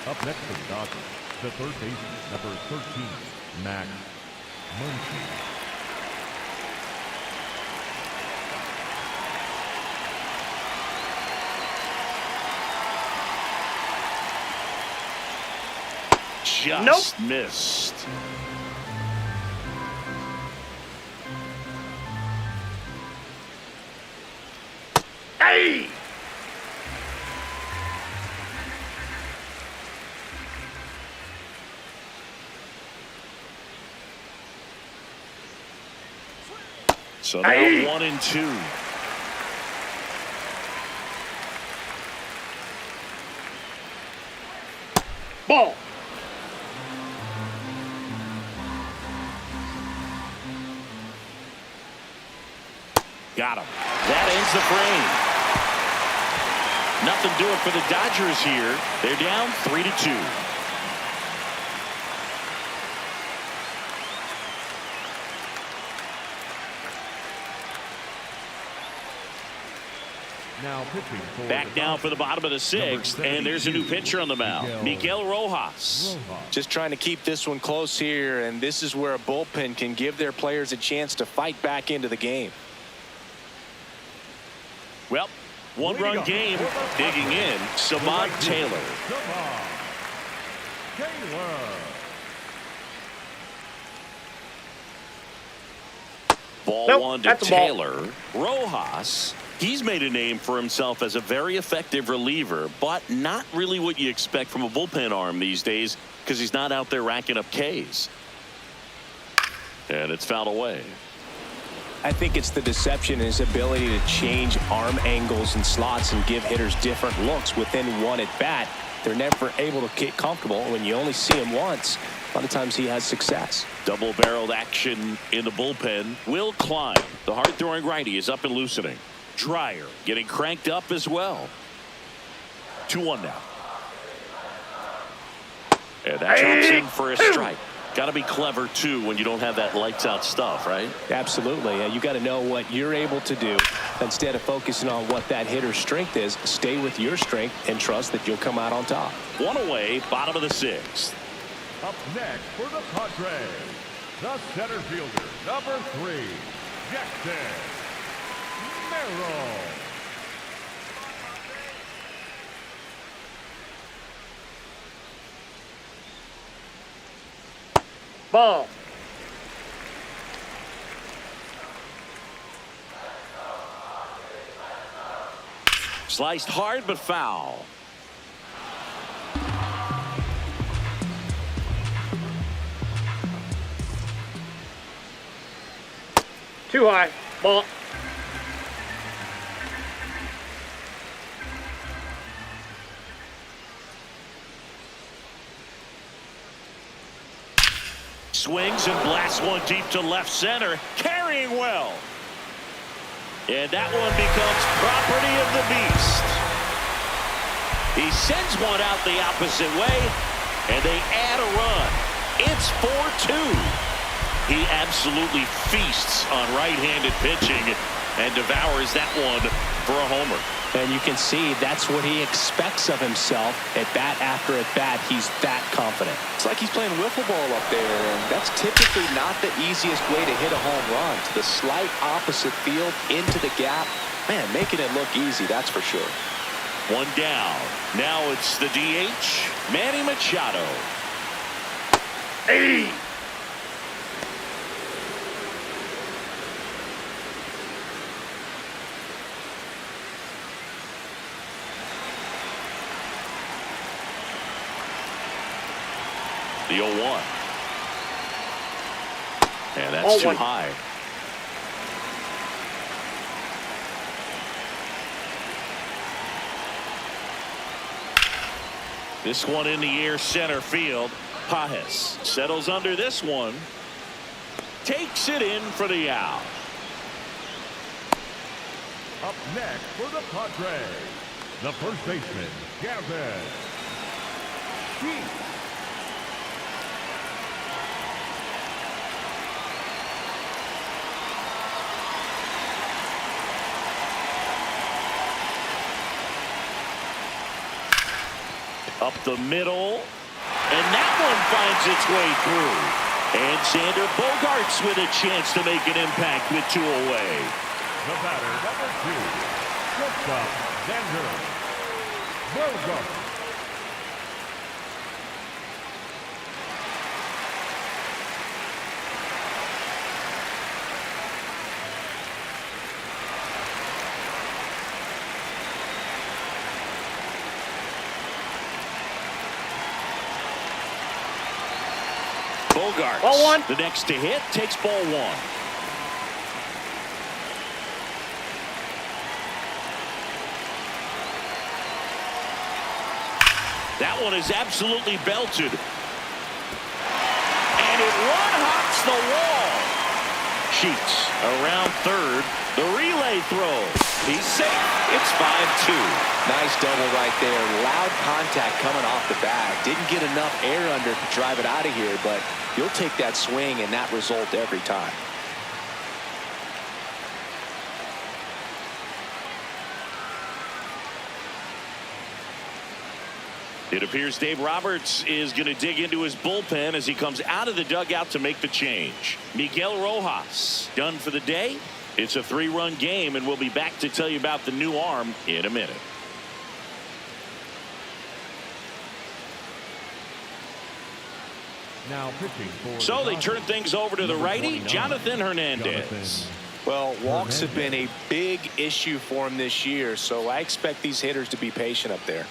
Up next for the Dodgers, the third baseman, number 13, Max Muncy. Just missed. Hey! So now 1-2. Ball. Got him. That ends the frame. Nothing doing for the Dodgers here. They're down 3-2. Now pitching for Back the now Dodgers, for the bottom of the sixth, and there's a new pitcher on the mound, Miguel Rojas. Just trying to keep this one close here, and this is where a bullpen can give their players a chance to fight back into the game. Well, one-run game, digging in, Samad Taylor. Ball Nope, one to that's a ball. Taylor. Rojas, he's made a name for himself as a very effective reliever, but not really what you expect from a bullpen arm these days because he's not out there racking up Ks. And it's fouled away. I think it's the deception in his ability to change arm angles and slots and give hitters different looks within one at bat. They're never able to get comfortable. When you only see him once, a lot of times he has success. Double-barreled action in the bullpen. Will Klein, the hard-throwing righty, is up and loosening. Dreyer getting cranked up as well. 2-1 now. And that drops in for a strike. Got to be clever, too, when you don't have that lights-out stuff, right? Absolutely. You got to know what you're able to do. Instead of focusing on what that hitter's strength is, stay with your strength and trust that you'll come out on top. One away, bottom of the sixth. Up next for the Padres, the center fielder, number 3, Jackson Merrill. Ball. Sliced hard but foul. Too high. Ball. Swings and blasts one deep to left center. Carrying well. And that one becomes property of the beast. He sends one out the opposite way, and they add a run. It's 4-2. He absolutely feasts on right-handed pitching and devours that one for a homer. And you can see that's what he expects of himself at bat after at bat. He's that confident. It's like he's playing wiffle ball up there, and that's typically not the easiest way to hit a home run. To the slight opposite field, into the gap. Man, making it look easy, that's for sure. One down. Now it's the DH, Manny Machado. Hey! The 0-1. And that's too high. This one in the air, center field. Padres settles under this one. Takes it in for the out. Up next for the Padres, the first baseman, Gavin. Up the middle, and that one finds its way through. And Xander Bogaerts with a chance to make an impact with 2 away. The batter, number 2, shortstop, Xander Bogaerts. Bogaerts, ball 1. The next to hit, takes ball 1. That one is absolutely belted. And it one-hops the wall. Sheets around third. The relay throw. He's safe. It's 5-2. Nice double right there. Loud contact coming off the bag. Didn't get enough air under to drive it out of here, but you'll take that swing and that result every time. It appears Dave Roberts is going to dig into his bullpen as he comes out of the dugout to make the change. Miguel Rojas done for the day. It's a 3-run game, and we'll be back to tell you about the new arm in a minute. Now pitching for So they turn things over to the righty, Jonathan Hernandez. Well, walks have been a big issue for him this year, so I expect these hitters to be patient up there.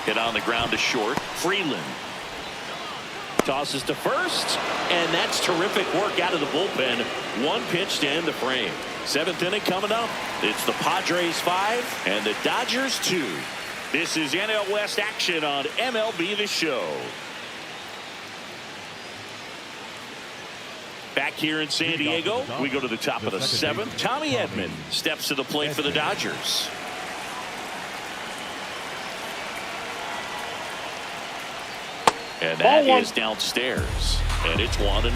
Hit on the ground to short. Freeland tosses to first, and that's terrific work out of the bullpen. One pitch to end the frame. 7th inning coming up. It's the Padres 5 and the Dodgers 2. This is NL West action on MLB The Show. Back here in San Diego, we go to the top of the 7th. Tommy Edman steps to the plate for the Dodgers. And that is downstairs. And it's 1-0.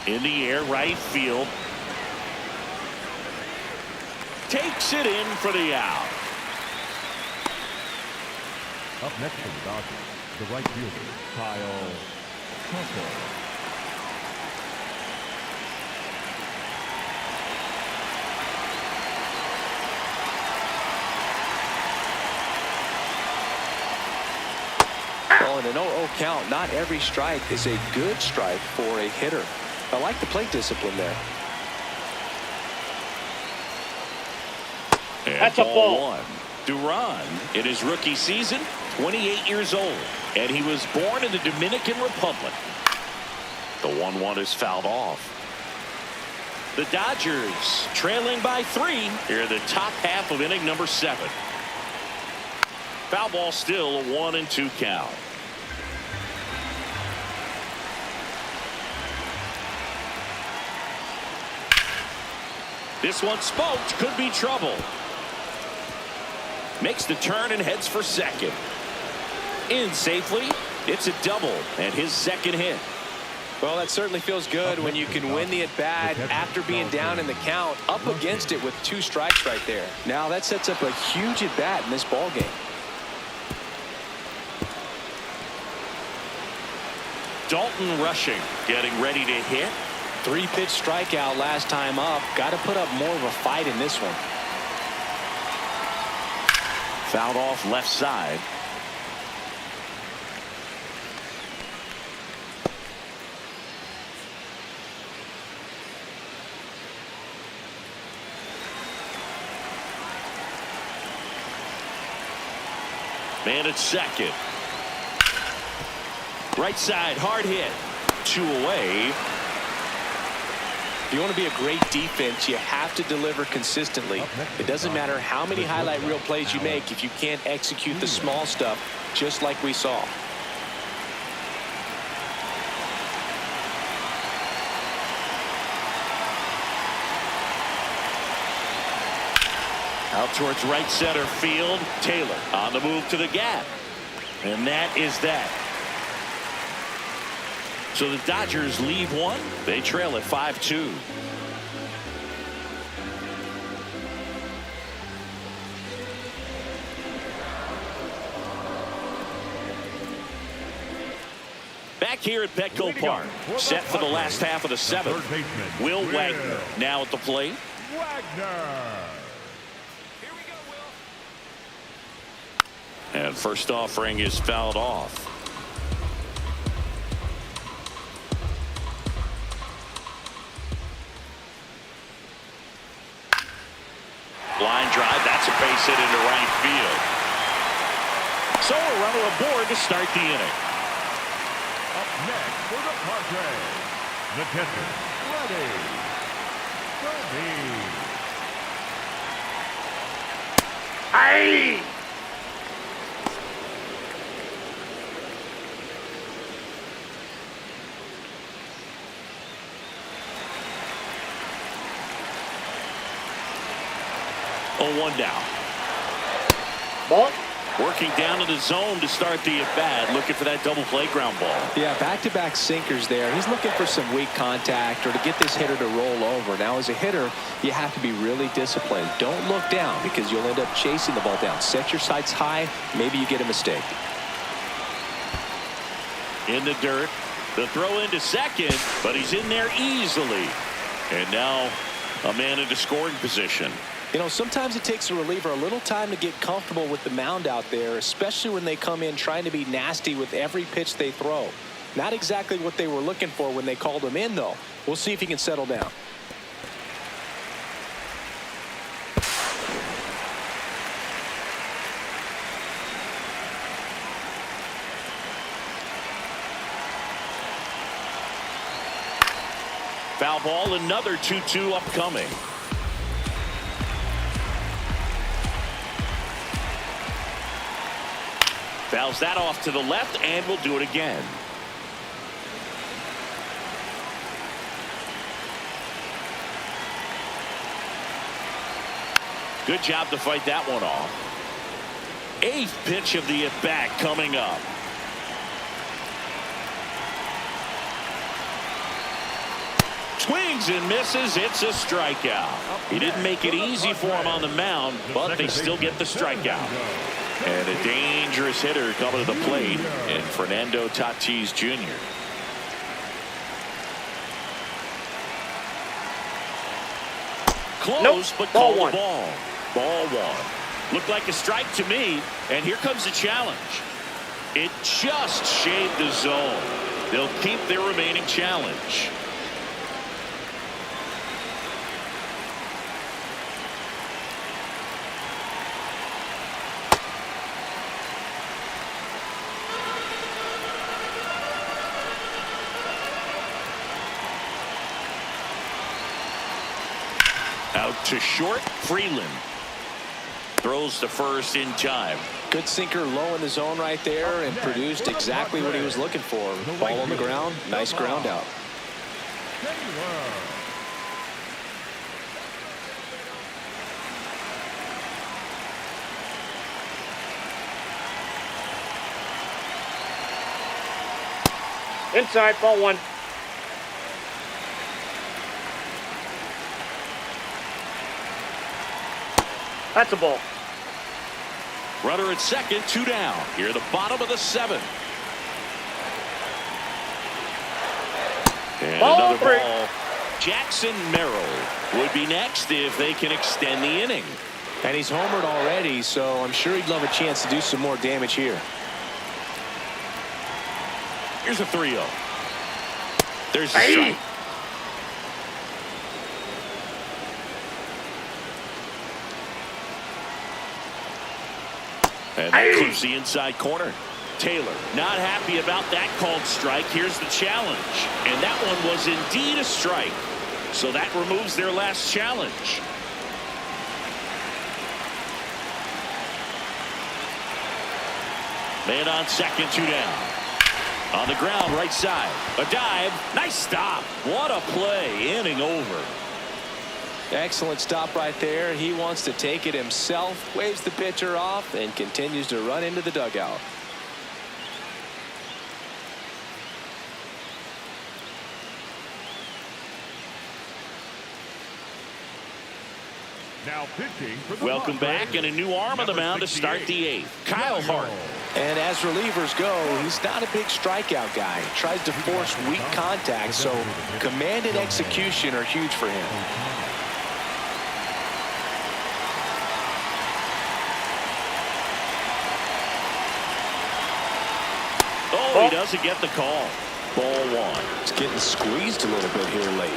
In the air, right field. Takes it in for the out. Up next for the Dodgers, the right fielder, Kyle Tucker. Well, in an 0-0 count, not every strike is a good strike for a hitter. I like the plate discipline there. And that's a ball. 1. Duran, in his rookie season, 28 years old, and he was born in the Dominican Republic. The 1-1 is fouled off. The Dodgers trailing by 3 here in the top half of inning number 7. Foul ball, still a 1-2 count. This one smoked, could be trouble. Makes the turn and heads for second. In safely. It's a double and his second hit. Well, that certainly feels good when you can win the at-bat after being down in the count, up against it with 2 strikes right there. Now that sets up a huge at-bat in this ball game. Dalton rushing, getting ready to hit. 3-pitch strikeout last time up. Got to put up more of a fight in this one. Fouled off left side. Man at second. Right side, hard hit. 2 away. If you want to be a great defense, you have to deliver consistently. It doesn't matter how many highlight reel plays you make if you can't execute the small stuff, just like we saw. Out towards right center field. Taylor on the move to the gap. And that is that. So the Dodgers leave 1. They trail at 5-2. Back here at Petco Park. Set for the last half of the 7th. Will Wagner now at the plate. Wagner. And first offering is fouled off. Line drive, that's a base hit into right field. So a runner aboard to start the inning. Up next for the Padres, the catcher, Freddie. Hey! Oh, 1 down. Ball. Working down to the zone to start the at-bat, looking for that double play ground ball. Yeah, back-to-back sinkers there. He's looking for some weak contact or to get this hitter to roll over. Now, as a hitter, you have to be really disciplined. Don't look down because you'll end up chasing the ball down. Set your sights high. Maybe you get a mistake. In the dirt. The throw into second, but he's in there easily. And now a man into scoring position. You know, sometimes it takes a reliever a little time to get comfortable with the mound out there, especially when they come in trying to be nasty with every pitch they throw. Not exactly what they were looking for when they called him in, though. We'll see if he can settle down. Foul ball, another 2-2 upcoming. Fouls that off to the left, and will do it again. Good job to fight that one off. 8th pitch of the at-bat coming up. Swings and misses. It's a strikeout. He didn't make it easy for him on the mound, but they still get the strikeout. And a dangerous hitter coming to the plate in Fernando Tatis Jr. Close, but called the ball. Ball 1. Looked like a strike to me, and here comes the challenge. It just shaved the zone. They'll keep their remaining challenge. Out to short, Freeland. Throws to first in time. Good sinker low in the zone right there and produced exactly what he was looking for. Ball on the ground, nice ground out. Inside, ball one. That's a ball. Runner at second, 2 down. Here at the bottom of the 7th. And Ball another three. ball. Jackson Merrill would be next if they can extend the inning. And he's homered already, so I'm sure he'd love a chance to do some more damage here. Here's a 3-0. There's a strike. And that keeps the inside corner. Taylor not happy about that called strike. Here's the challenge. And that one was indeed a strike. So that removes their last challenge. Man on second, 2 down. On the ground, right side. A dive. Nice stop. What a play. Inning over. Excellent stop right there. He wants to take it himself, waves the pitcher off, and continues to run into the dugout. Now pitching for the Welcome back, and a new arm on the mound to start the 8th. Kyle Hart. And as relievers go, he's not a big strikeout guy. He tries to force weak contact, so command and execution are huge for him. Oh, he doesn't get the call. Ball 1. He's getting squeezed a little bit here late.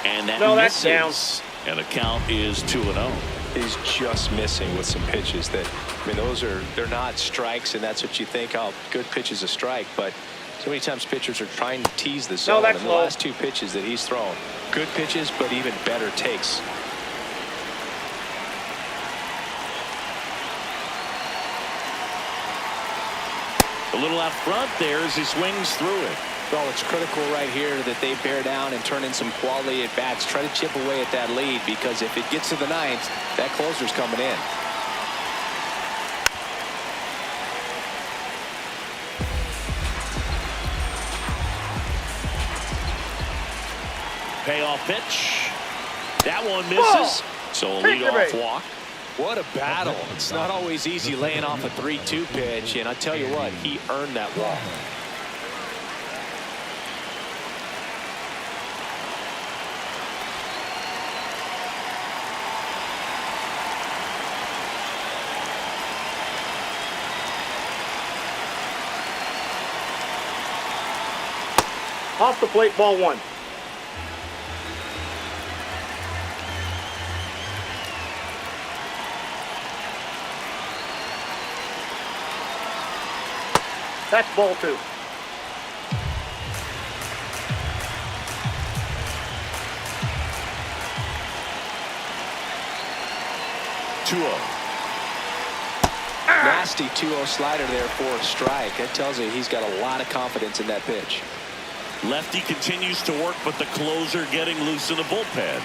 And that that's misses. And the count is 2-0. He's just missing with some pitches that, I mean, they're not strikes, and that's what you think, oh, good pitch is a strike, but so many times pitchers are trying to tease the zone. that's And the low. last 2 pitches that he's thrown, good pitches, but even better takes. A little out front there as he swings through it. Well, it's critical right here that they bear down and turn in some quality at bats. Try to chip away at that lead, because if it gets to the 9th, that closer's coming in. Payoff pitch. That one misses. So a leadoff walk. What a battle. It's not always easy laying off a 3-2 pitch, and I tell you what, he earned that walk. Off the plate, ball 1. That's ball 2. Nasty 2-0 slider there for a strike. That tells you he's got a lot of confidence in that pitch. Lefty continues to work, but the closer getting loose in the bullpen.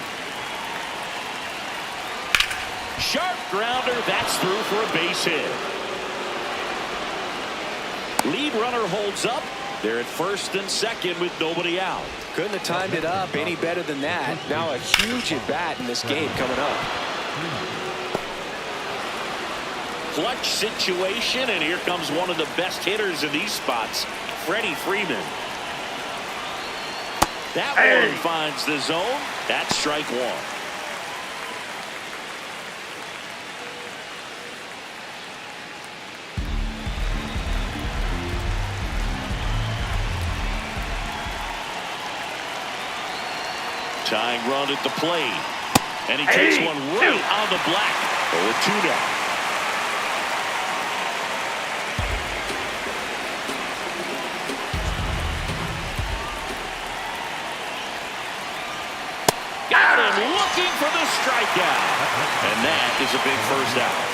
Sharp grounder. That's through for a base hit. Lead runner holds up. They're at first and second with nobody out. Couldn't have timed it up any better than that. Now a huge at bat in this game coming up. Clutch situation, and here comes one of the best hitters in these spots, Freddie Freeman. That one finds the zone. That's strike 1. Tying run at the plate, and he takes one right on the black. Oh, 2 down. looking for the strikeout. And that is a big first out.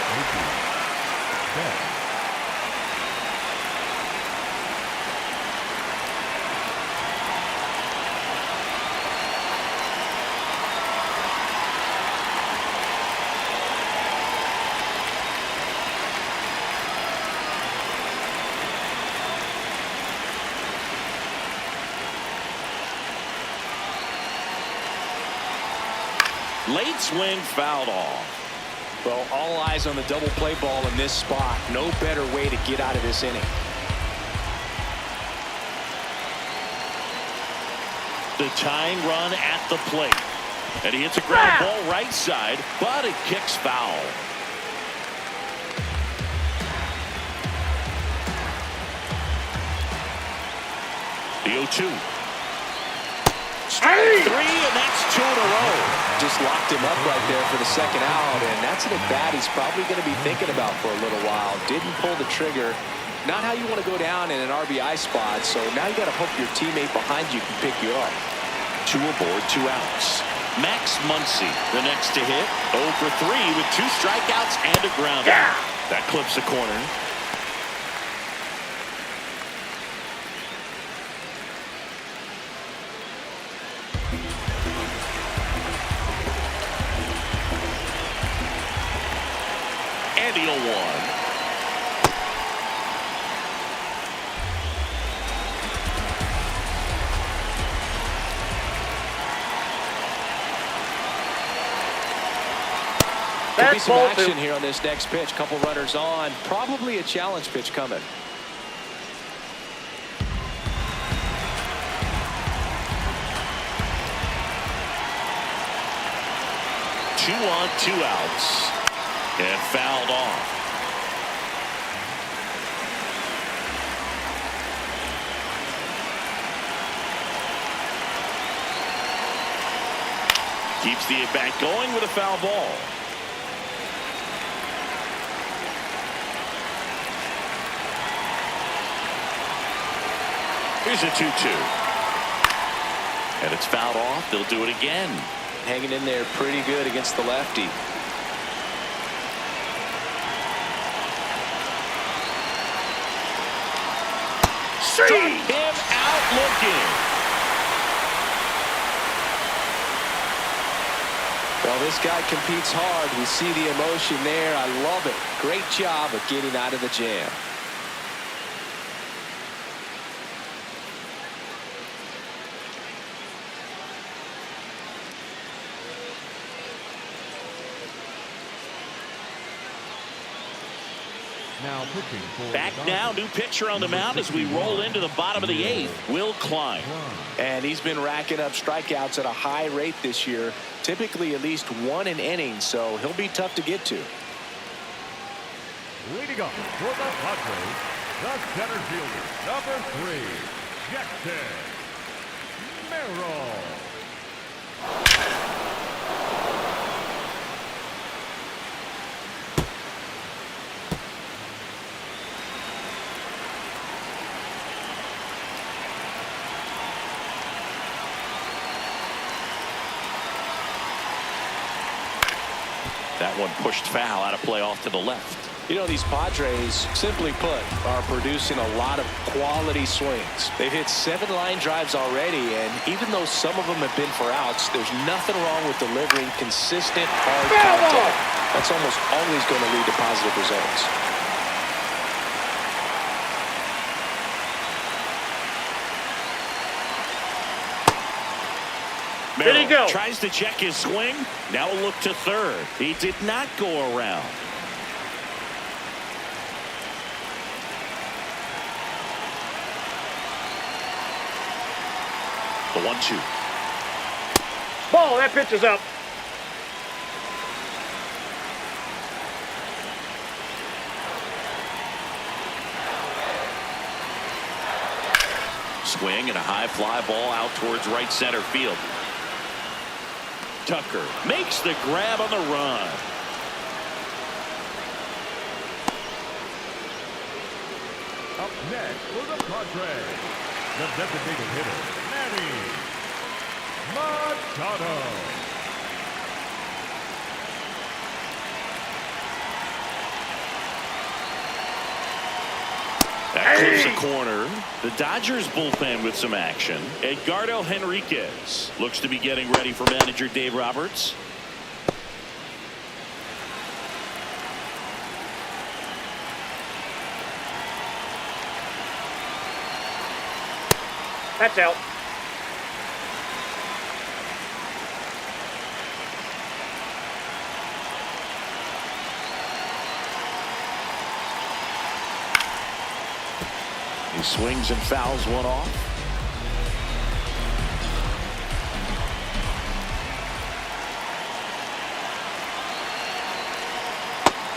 Late swing fouled off. Well, all eyes on the double play ball in this spot. No better way to get out of this inning. The tying run at the plate. And he hits a ground ball right side, but it kicks foul. The 0-2. Strike three, and that's 2 in a row. Just locked him up right there for the second out, and that's an at-bat he's probably going to be thinking about for a little while. Didn't pull the trigger. Not how you want to go down in an RBI spot, so now you got to hope your teammate behind you can pick you up. 2 aboard, 2 outs. Max Muncy, the next to hit. 0 for 3 with 2 strikeouts and a ground out. That clips the corner. And the 0-1. Could be some action here on this next pitch. Couple runners on. Probably a challenge pitch coming. Two on, 2 outs. And fouled off. Keeps the at-bat going with a foul ball. Here's a 2-2. And it's fouled off. They'll do it again. Hanging in there pretty good against the lefty. Struck him out looking. Well, this guy competes hard. We see the emotion there. I love it. Great job of getting out of the jam. Back now, new pitcher on the mound as we roll into the bottom of the 8th. Will Klein. And he's been racking up strikeouts at a high rate this year. Typically at least 1 an inning, so he'll be tough to get to. Leading up for the Padres, the center fielder, number 3, Este. That one pushed foul out of play off to the left. You know, these Padres, simply put, are producing a lot of quality swings. They've hit 7 line drives already, and even though some of them have been for outs, there's nothing wrong with delivering consistent, hard contact. That's almost always going to lead to positive results. There you go. Tries to check his swing. Now a look to third. He did not go around. The 1-2. Ball, that pitch is up. Swing and a high fly ball out towards right center field. Tucker makes the grab on the run. Up next for the Padres, the designated hitter, Manny Machado. clips a corner. The Dodgers bullpen with some action. Edgardo Henriquez looks to be getting ready for manager Dave Roberts. That's out. He swings and fouls one off.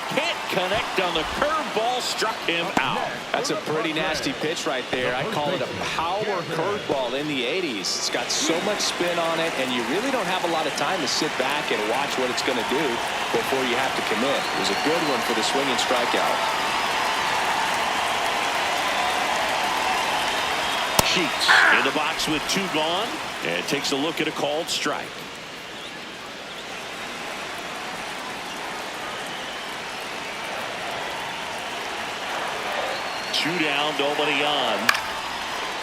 Can't connect on the curveball, struck him out. That's a pretty nasty pitch right there. I call it a power curveball in the 80s. It's got so much spin on it, and you really don't have a lot of time to sit back and watch what it's going to do before you have to commit. It was a good one for the swinging strikeout. Sheets in the box with 2 gone, and takes a look at a called strike. Two down, nobody on,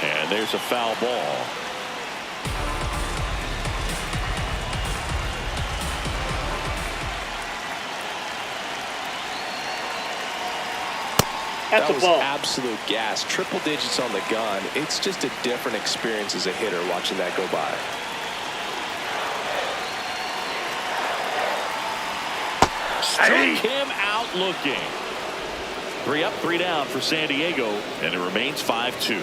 and there's a foul ball. That's that a was ball. Absolute gas. Triple digits on the gun. It's just a different experience as a hitter watching that go by. Struck him out looking. 3 up, 3 down for San Diego, and it remains 5-2.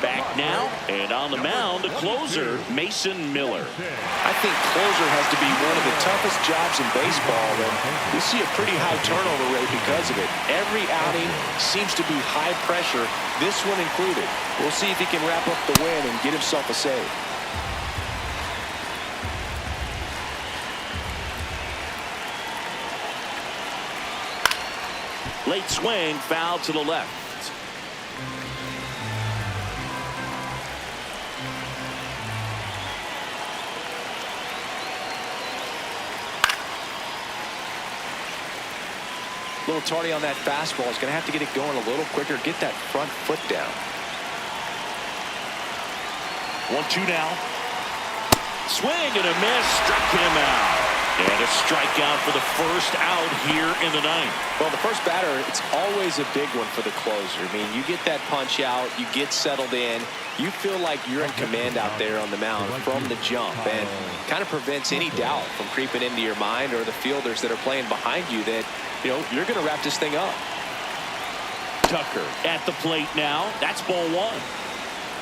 Back now, and on the mound, the closer, Mason Miller. I think closer has to be one of the toughest jobs in baseball, and you see a pretty high turnover rate because of it. Every outing seems to be high pressure, this one included. We'll see if he can wrap up the win and get himself a save. Late swing, foul to the left. A little tardy on that fastball. He's going to have to get it going a little quicker. Get that front foot down. 1-2 now. Swing and a miss. Struck him out. And a strikeout for the first out here in the 9th. Well, the first batter, it's always a big one for the closer. I mean, you get that punch out, you get settled in, you feel like you're in command out there on the mound from the jump, and kind of prevents any doubt from creeping into your mind or the fielders that are playing behind you that, you know, you're going to wrap this thing up. Tucker at the plate now. That's ball 1.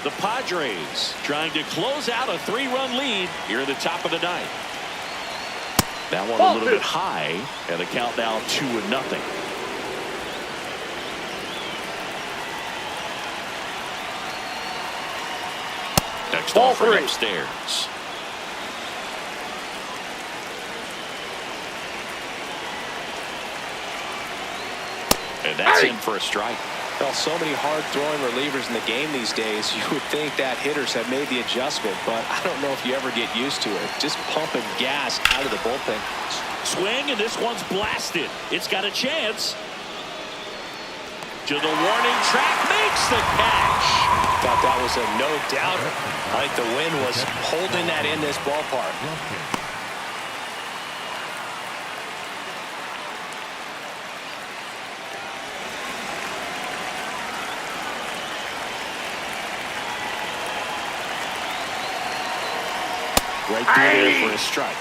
The Padres trying to close out a 3-run lead here in the top of the 9th. That one a little bit high, and the count now 2-0. Next offering upstairs. And that's in for a strike. Well, so many hard-throwing relievers in the game these days, you would think that hitters have made the adjustment, but I don't know if you ever get used to it. Just pumping gas out of the bullpen. Swing, and this one's blasted. It's got a chance. To the warning track, makes the catch. Thought that was a no-doubter. I think the wind was holding that in this ballpark. Right there for a strike.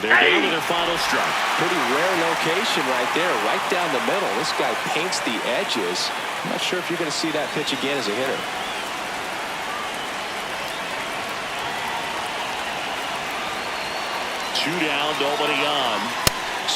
They're down to their final strike. Pretty rare location right there, right down the middle. This guy paints the edges. I'm not sure if you're going to see that pitch again as a hitter. Two down, nobody on.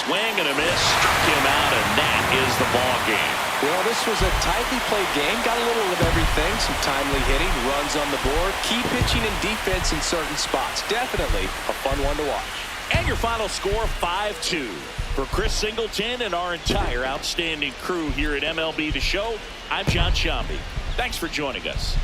swing and a miss. Struck him out, and that is the ball game. Well, this was a tightly played game. Got a little of everything. Some timely hitting, runs on the board, key pitching and defense in certain spots. Definitely a fun one to watch. And your final score, 5-2. For Chris Singleton and our entire outstanding crew here at MLB The Show, I'm John Shambi. Thanks for joining us.